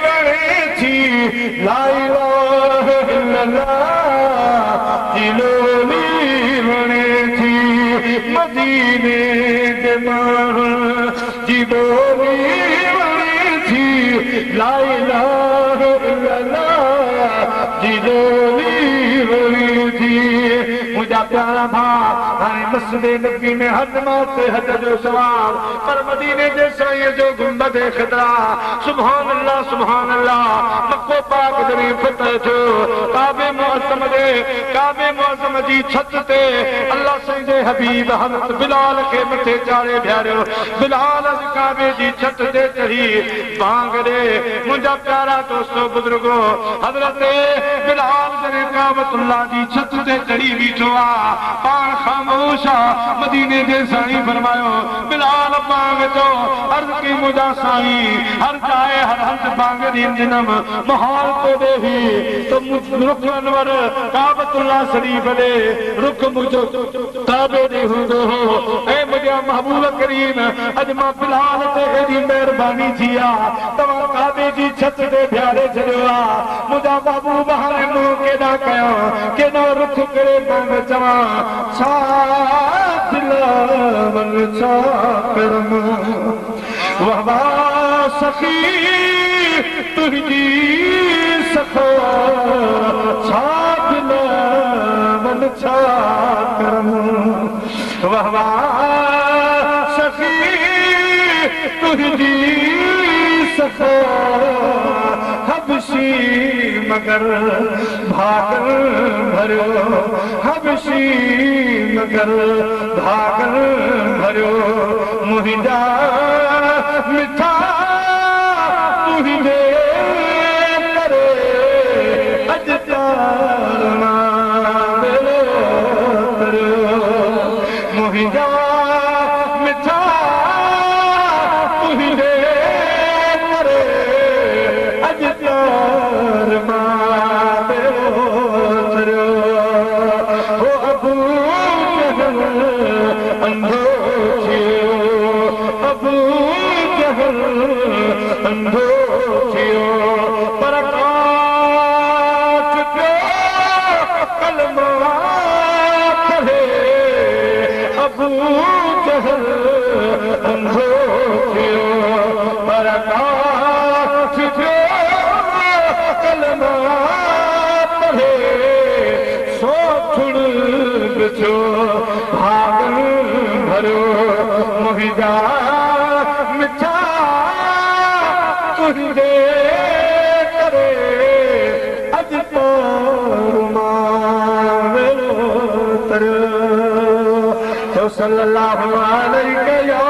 वणे थी ला इलाहा इल्लल्लाह जी रोली वणे थी मदीने जे माण्हुनि जी ॿोली वणे थी ला इलाहा इल्लल्लाह जी रोली वणे थी मुंहिंजा प्यारा भाउ हाणे मस्जिद नबी में हद मौत हद जो सवाल पर मदीने जे साईं जो गुंबद ख़िदरा सुभान अल्लाह मक्को पाक दरी फतह थियो काबे मुअज़्ज़म जी छत ते अल्लाह साईं जे हबीब हज़रत बिलाल खे मथे चाढ़े बिहारियो बिलाल अज काबे जी छत ते चढ़ी बांग ॾे मुंहिंजा प्यारा दोस्तो बुजुर्गो हज़रत बिलाल जॾहिं काबतुल्लाह जी छत ते चढ़ी बीठो आहे पाण ख़ामोश आहे मदीने जे साईं फरमायो बिलाल बांग जो अर्ज़ की मुंहिंजा साईं हर जाए हर हंध बांग ॾींदुमि माहौल तो देही तो रुख अनवर काबतुल्लाह शरीफ ॾे रुख मुंहिंजो काबे ॾे हूंदो हो ऐं मुंहिंजा महबूब करीम अॼु मां बिलाल ते एॾी महिरबानी थी आहे तव्हां काबे जी छत ते बिहारे छॾियो आहे मुंहिंजा महबूब हाणे मूं केॾा कया केॾो रुख करे बांग चवां छा दिलावन छा करम वाह वाह सखी तुंहिंजी सखो छा दिलावन छा करम वाह वाह सखी तुंहिंजी सखो हबशी मगर भागल भरियो हबशी मगर भागल भरियो मुंहिंजा मिठा तुंहिंजे करे अॼु प्यार मां करियो मुंहिंजा मिठा तुंहिंजे करे अॼु प्यार मां करियो हो अबू जहल अंधो थियो अबू जहल अंधो थियो पर काच पियो कलमा पढ़े अबू जहल अंधो थियो पर काच पियो कलमा पढ़े सो थुड़ बिछो भागल भरियो मुंहिंजा मिठा तुंहिंजे करे अॼु तोर मां वेलो तरियो तो सल्लल्लाहु अलैहि या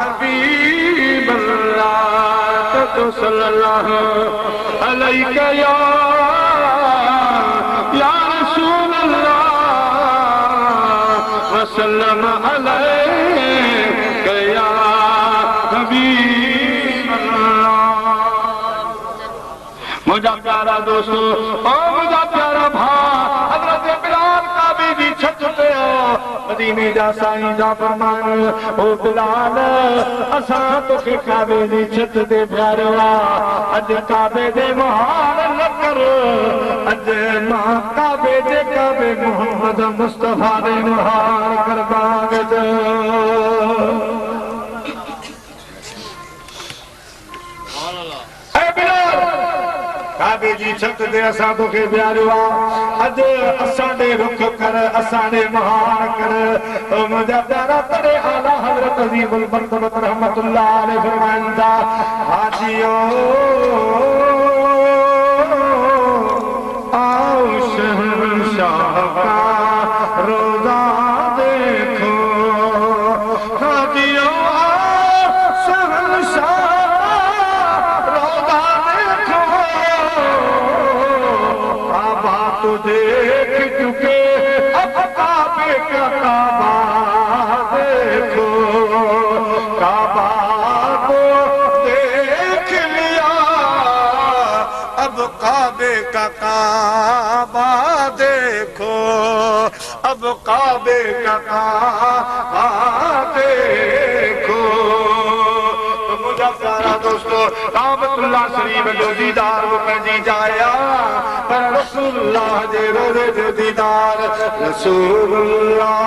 हबीब अल्लाह तो सल्लल्लाहु अलैक या रसूल अल्लाह वसल्लम अलैक या हबीब अल्लाह। मुझा प्यारा दोस्तों ओ मुझा प्यारा भाई हजरत बिलाल काबे दी छत पे मदीने जा साईं जा फरमान ओ बिलाल असां तोखे काबे दी छत ते प्यारवा अज काबे दे महान न कर अज मां काबे दे काबे मोहम्मद मुस्तफा दे महान करबाग काबे जी छत ते असां तोखे प्यारवा अज असां दे रुख कर असां दे महान कर ओ मुंहिंजा प्यारा तड़े आला हज़रत अज़ीमुल मरतबत रहमतुल्लाह अलैहि फरमाइंदा हाजियो आओ शहंशाह का रोज़ा देखो हाजियो आओ शहंशाह तो देख चुके अब काबे का काबा देखो काबा को देख लिया अब काबे का काबा देखो अब काबे का काबा देखो। मुझा प्यारा दोस्तों काबतुल्लाह शरीफ जो दीदार वो पंहिंजी जाया पर रसूलुल्लाह जे रोज़े जो दीदार रसूलुल्लाह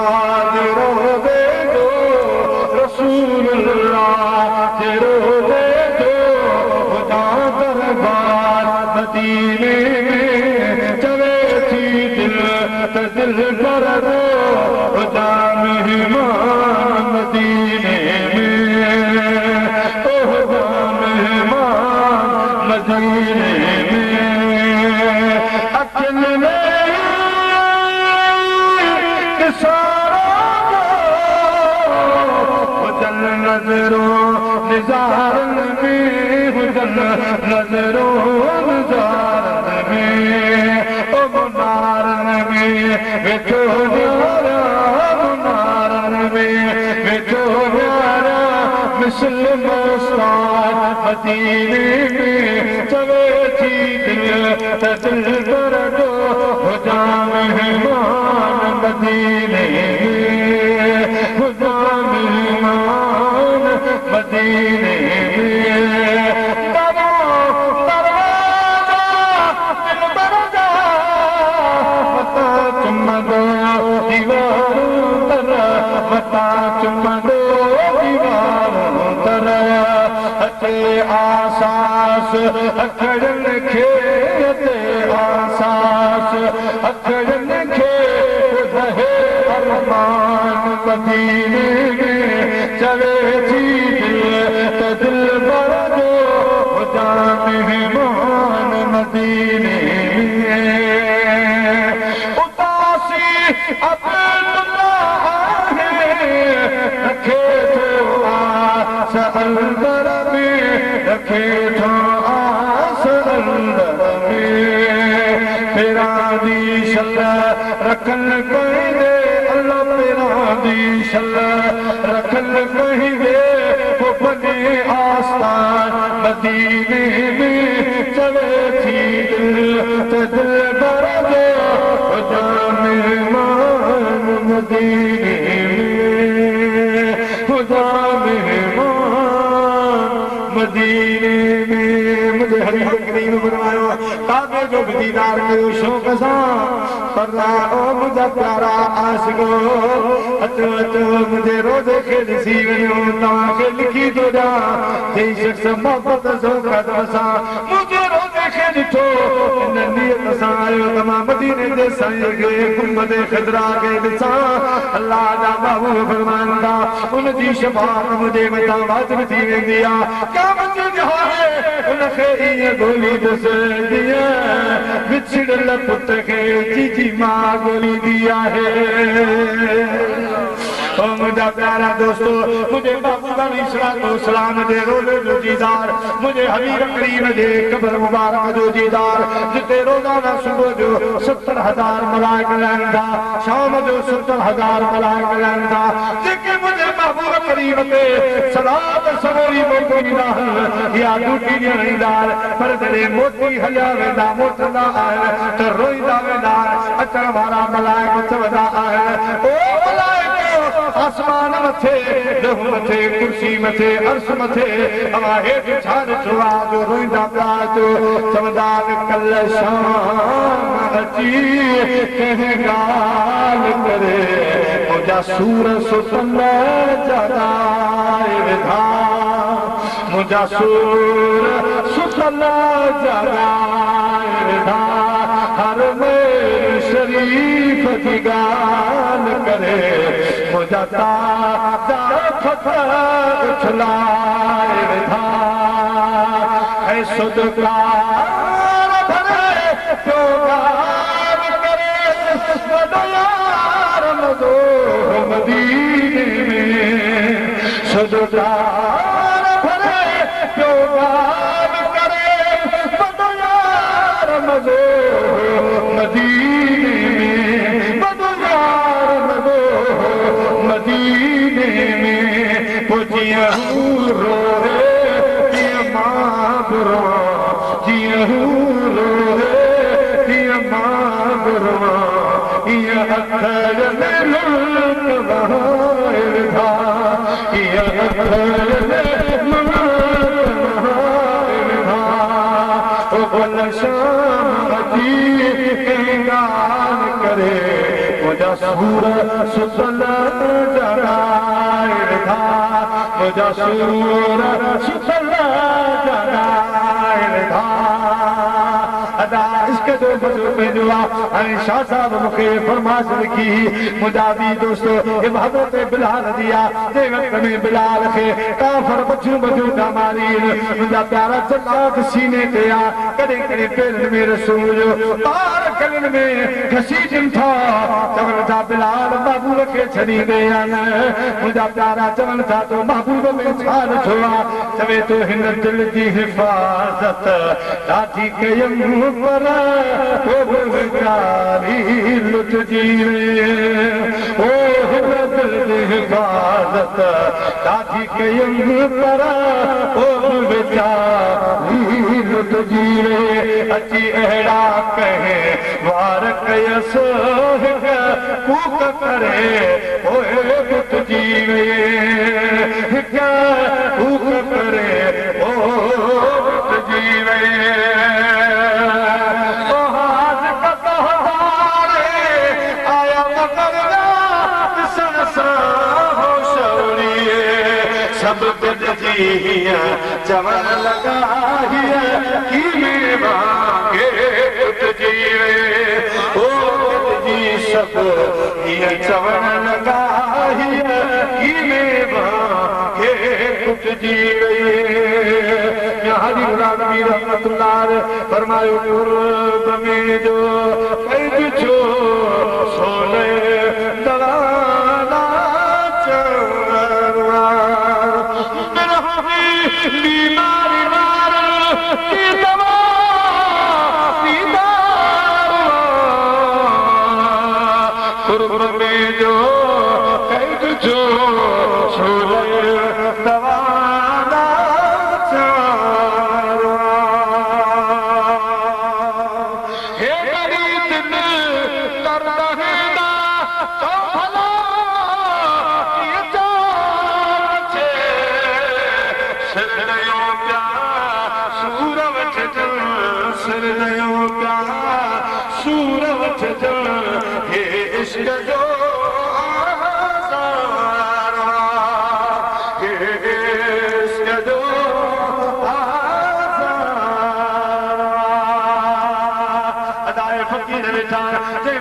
जे रोज़े जो रसूलुल्लाह जे रोज़े जो खुदा दरबार मदीने में चले थी दिल ते दिल पर रो खुदा मेहमान मदीने में ओ खुदा मेहमान मदीने नजरों निजारन में हुजन नजरों निजारन में ओ मुनारन में बैठो न्यारा मुनारन में बैठो न्यारा मिसल मस्तान मदीने में चले थी दिल दिल पर दो हो जा मेहमान मदीने में हो जा मेहमान मदीने में दरो दरवाजा दिल बरजा मता चुम्मा दो दीवारों तरा मता चुम्मा दो दीवारों तरा अते आसास अखड़न खे अते आसास अखड़न खे रहे अरमान मदीने में चले थी दिल भर दो खुदा मेहमान मदीने में उदासी अब्दुल्लाह रखे तो आस अंदर में रखे तो आस अंदर में तेरा दीशल रखल कहीं अल्लाह तेरा दीशल रखल कहीं बने आस्तान मदीने में चले थी दिल भर दो खुदा मेहमान मदीने में खुदा मेहमान मदीने में। मुझे हरीफ करीम फरमायो काबे जो दीदार कयो शौक़ सां पर ओ मुझा प्यारा आशिको अचो अचो मुझे रोज़े खे ॾिसी वञो तव्हांखे लिखी थो ॾियां जंहिं शख़्स मोहबत ज़ौक़त सां मुंहिंजे रोज़े खे ॾिठो इन नियत सां आयो त मां मदीने जे साईं खे गुंबद ख़िज़रा खे ॾिसां अल्लाह जा महबूब फरमाईंदा उनजी शफ़ाअत मुंहिंजे मथां वाजिब थी वेंदी आहे क़यामत जे ॾींहुं उनखे ईअं ॻोल्ही ॾिस जीअं विछड़ियल पुट खे जीजी मां ॻोल्हींदी आहे। ओ मुझे प्यारा दोस्तों मुझे बाबू सलाम दे रोज़े जो दीदार मुझे हबीब करीम दे कब्र मुबारक जो दीदार जिते रोजाना सुबह जो 70,000 मलाइक लहंदा शाम जो 70,000 मलाइक लहंदा जेके मुझे बाबू करीम ते सलात सवेरी मोटी ना या दूटी ॾींदार पर जॾहिं मोटी हलिया वेंदा मोटंदा आहिनि त रोईंदा वेंदा अचण वारा मलाइक चवंदा आहिनि ओ मलाइक आसमान मथे लहू मथे कुर्सी मथे अर्श मथे अवा हेठि छा ॾिठो आहे जो रोईंदा पिया अचो चवंदा कल शाम अची कंहिं ॻाल्हि करे मुंहिंजा सूर सुतल जॻाए विधा मुंहिंजा सूर सुतल जॻाए विधा हर मेर शरीफ़ जी ॻाल्हि करे मुंहिंजा ताज़ा उछलाए विधा ऐं सुदकार भरे पियो ॻाल्हि करे वॾो यार मज़ो मदीने में सुदकार भरे पियो ॻाल्हि करे वॾो यार मज़ो मदीने में वॾो यार मज़ो मदीने में जीअं हू रोए तीअं मां बि रोआं जीअं हू रोए तीअं मां बि रोआं ईअं अखर में लुल्क बहाए विधा ईअं अखर में लुल्क बहाए विधा ओ भल शाम अची कंहिं ॻाल्हि करे मुंहिंजा सूर सुतल जॻाए विधा मुंहिंजा सूर सुतल जॻाए विधा अदा इश्क जो मज़ो पंहिंजो आहे हाणे शाह साहब मूंखे फरमाइश लिखी मुंहिंजा बि दोस्त इबादत बिलाल जी आहे जंहिं वक़्त में बिलाल खे काफ़र बचूं था मारीनि मुंहिंजा प्यारा जलाद सीने ते आहे कॾहिं कॾहिं पेरनि में रसूल जो ॿार गलनि में घसीजनि था चवनि था बिलाल महबूब खे छॾींदे आहिनि मुंहिंजा प्यारा चवनि था तो महबूब में छा ॾिठो आहे चवे थो हिन दिल जी हिफ़ाज़त ॾाढी कयमि पर पोइ वीचारी लुटिजी ओ हिन दिल जी हिफ़ाज़त ॾाढी कयमि पर पोइ वीचारी लुटिजी अची अहिड़ा कंहिं वार कयसि हिकु कूक करे पोइ लुटिजी हिकु कूक करे पोइ लुटिजी सब गॾिजी चवण लॻा ओ गॾिजी सभु हीअं चवण लॻा कुटिजी वई फरमायो कुर्ब में जो क़ैद छो सोले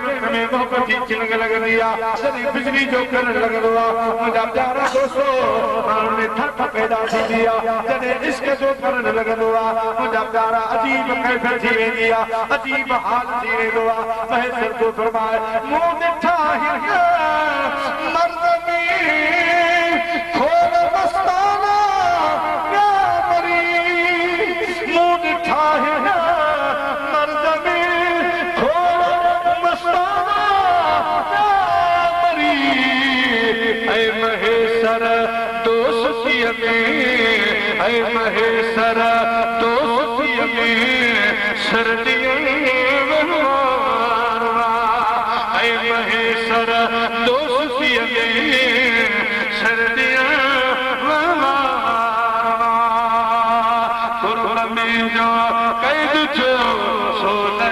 वक्त में मोहब्बत की चिलक लगंदी आहे जॾहिं बिजली जो करंट लॻंदो आहे मुंहिंजा प्यारा दोस्तो माण्हुनि में थरथ पैदा थींदी आहे जॾहिं इश्क जो करंट लॻंदो आहे मुंहिंजा प्यारा अजीब कैफ़ियत थी वेंदी आहे अजीब हाल थी वेंदो आहे महसूस तो फरमाए मूं ॾिठा हिन मर्द में खोल मस्ताना या मरी मूं ॾिठा हिन मर्द में खोल मस्ताना या मरी ऐ महेसर दोस्तीअ में ऐ महेसर दोस्तीअ में सर्दियों महेसर दोस्तीअ में सर्दियां कुर्ब में जो कैद जो सोने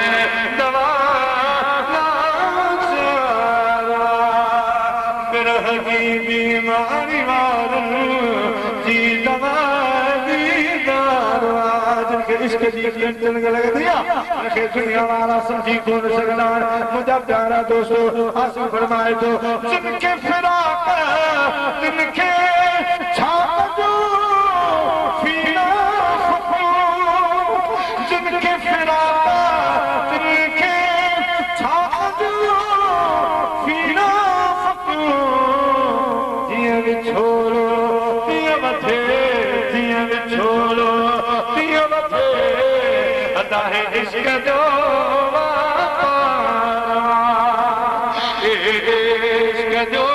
दवा बिरह की बीमारी वारनि जी दवा जिनके इश्क जी टेंशन लगती है उनके दुनिया वाला समझी कोन सकदा मुझा प्यारा दोस्तों आसिफ फरमाए तो जिनके फिराक जिनके छाप जो फीना जिनके फिराक जिनके छाप जो फीना जिया विछोड़ो जिया मथे जिया विछोड़ो है इश्क जो इश्क जो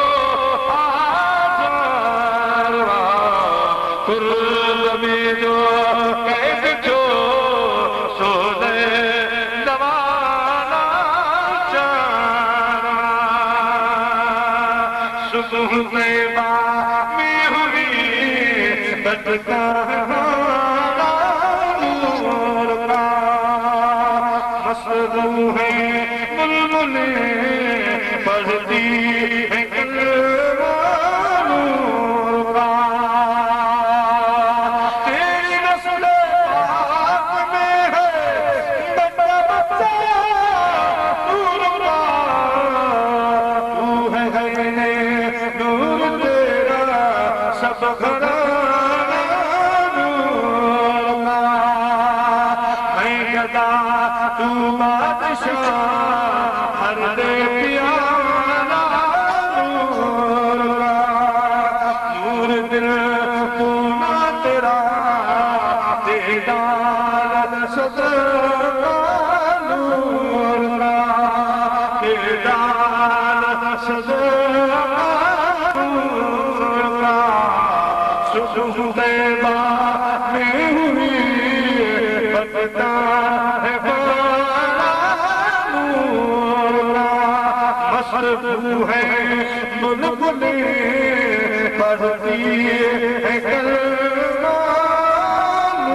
कुर्ब में जो कैद जो सोने दवाना सुबह में हुई बदका है बुलबुलें पढ़ती है कलमानूर का तेरी नस्ल पाक में है बच्चा बच्चा नूर का तू है घने नूर तेरा सब घराना नूर का मैं गदा तू बादशाह हर दे प्यारा नूर दिल तू ना तेरा दीदार सदका नूर का दीदार सदका नूर का सुबह में हुई बदता है मसरफू है बुलबुलें पढ़ती है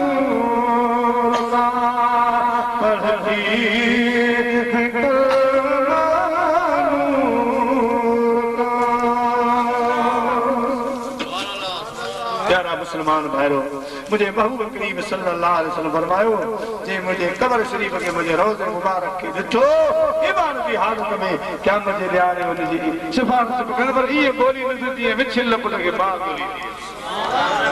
कलमानूर का पढ़ती है कलमानूर का। प्यारा मुसलमान भाइयों मुझे महबूब करीम सल्लल्लाहु अलैहि वसल्लम फरमायो जे मुझे कब्र शरीफ के मुझे रोज़े मुबारक के ॾिठो ईमान जी हालत में क्या मुझे ॾियारे उनजी सिफारिश कनि पर इहे गोली न थी विछिल लपट के बाद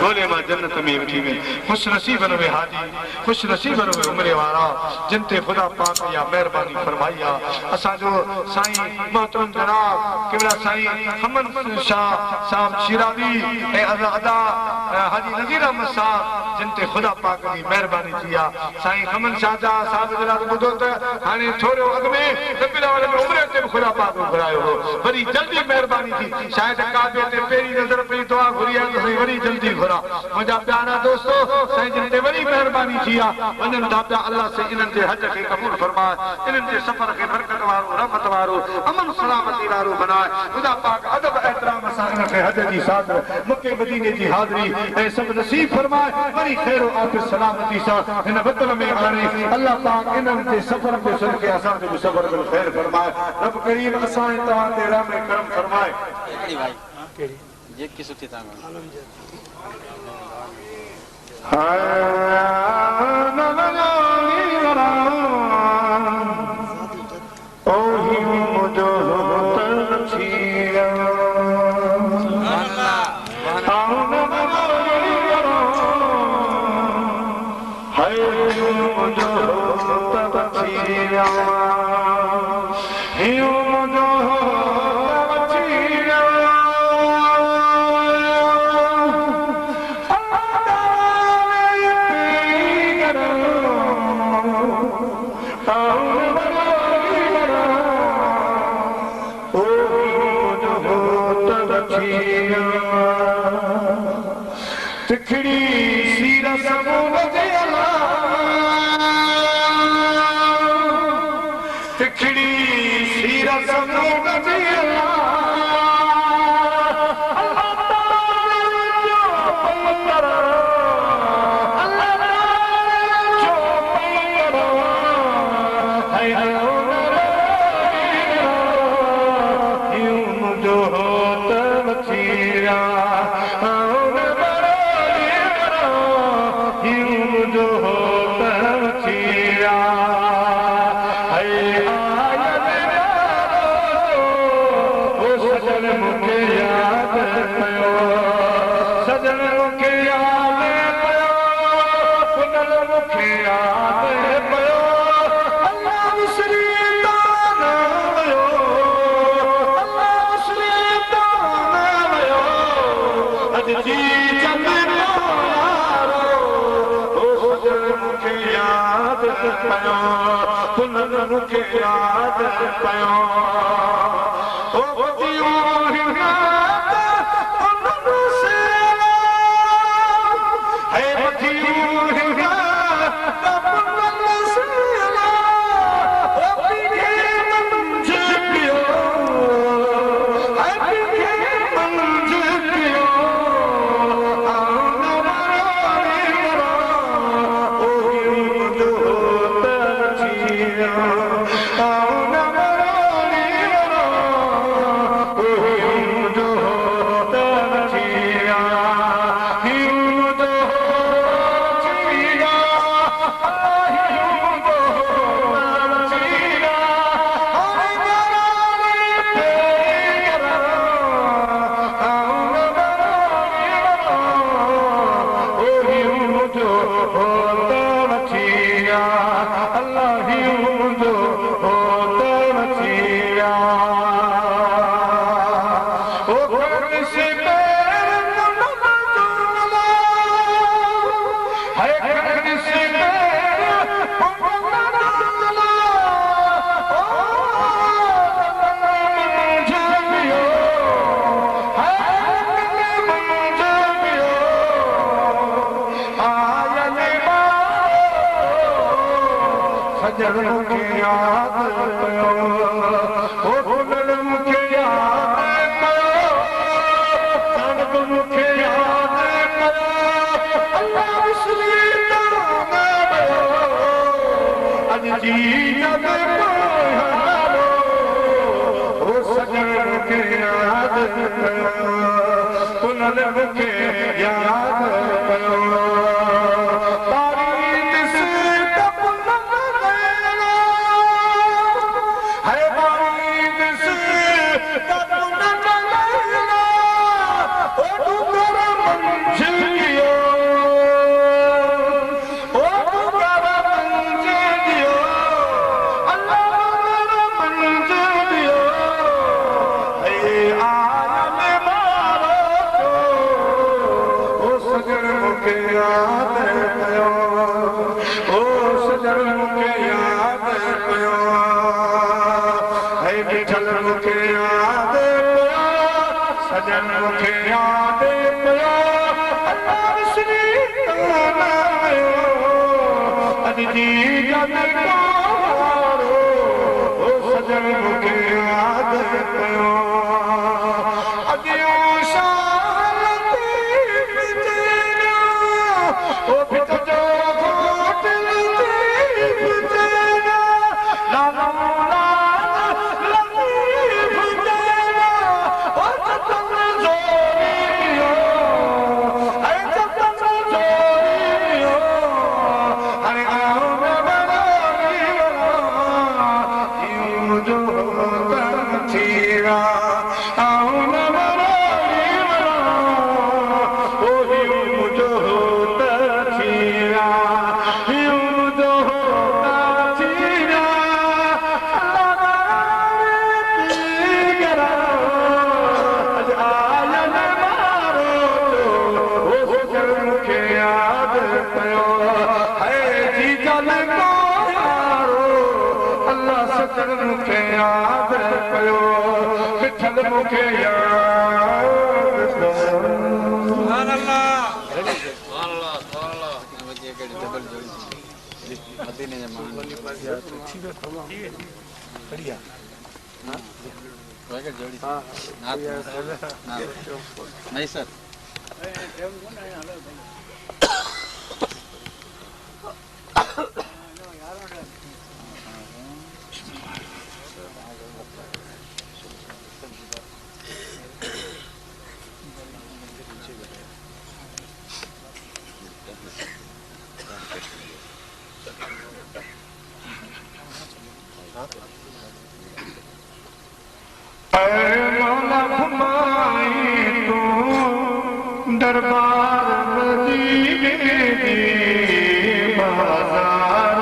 गोली मां जन्नत में वठी वई खुश नसीब वे हाजी खुश नसीब वे उमरे वारा जिन ते खुदा पाक या मेहरबानी फरमाई आ असा जो साईं मोहतरम जनाब किबला साईं हमन शाह साहब शिरावी ए अदा हाजी नज़ीर अहमद साहब जिन ते खुदा पाक की मेहरबानी थी आ साईं हमन शाह साहब जरा बुधो त हाने थोरो अग में रबिल वाले में उमरे ते खुदा पाक घुरायो हो वरी जल्दी मेहरबानी थी शायद काबे ते पेरी नजर पे दुआ घुरिया तो वरी जल्दी घुरा मुझा प्यारा दोस्तों साईं जिन ते वरी मेहरबानी थी आ वनन दा पिया अल्लाह से इनन जे हज के कबूल फरमाए इनन जे सफर के बरकत वारो रहमत वारो अमन सलामती वारो बनाए खुदा पाक अदब एहतराम सां इन के हज जी साथ मक्के मदीने जी हाज़री ए सब नसीब फरमाए वरी खैर आफियत सलामती सां इन बदल में आने अल्लाह पाक इनन जे सफर के सुन के असा जो सफर में खैर फरमाए रब करीम असा तवा ते रहम करम फरमाए भाई केड़ी जे की सुठी ता हाय तिखड़ी सीर समूह जे अला तिखड़ी सीर समूह जे अला याद पयो नहीं सर दरबार मदीने दी बाजार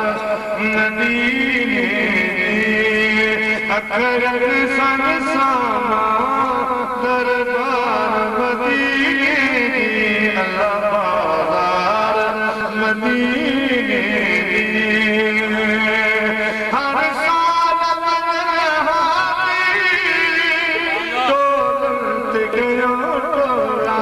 मदीने अखरन सन सामा दरबार मदीने दी अल्लाह बाजार मदीने दी हर साल तोलते गयो टोला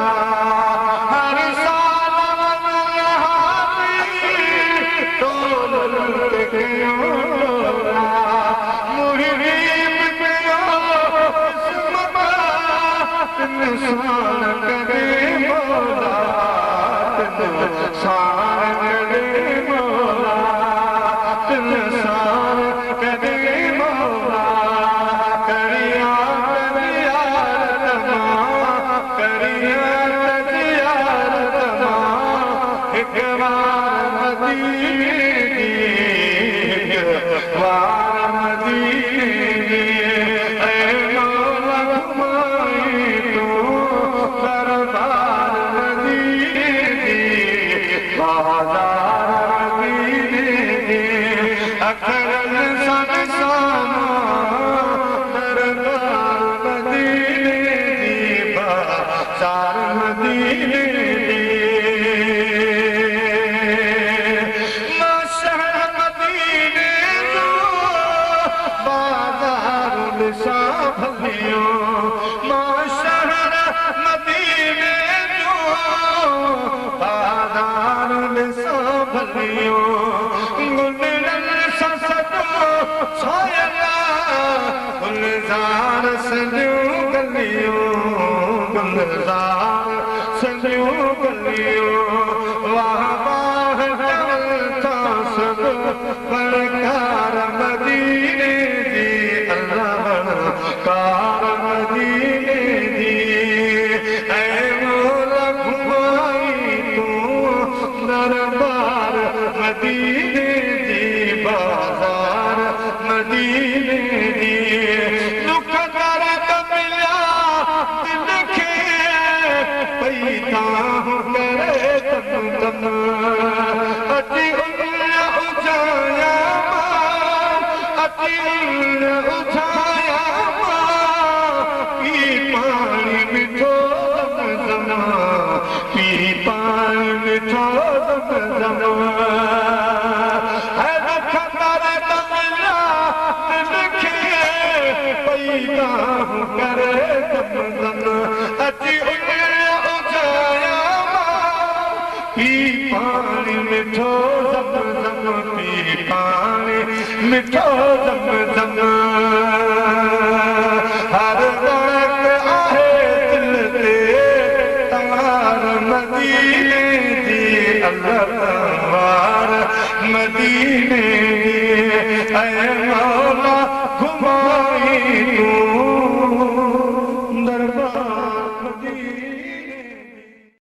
मिठो दम दम हर वक्त आहे दिल ते तार मदीने दी अल्लाह वार मदीने दी ऐ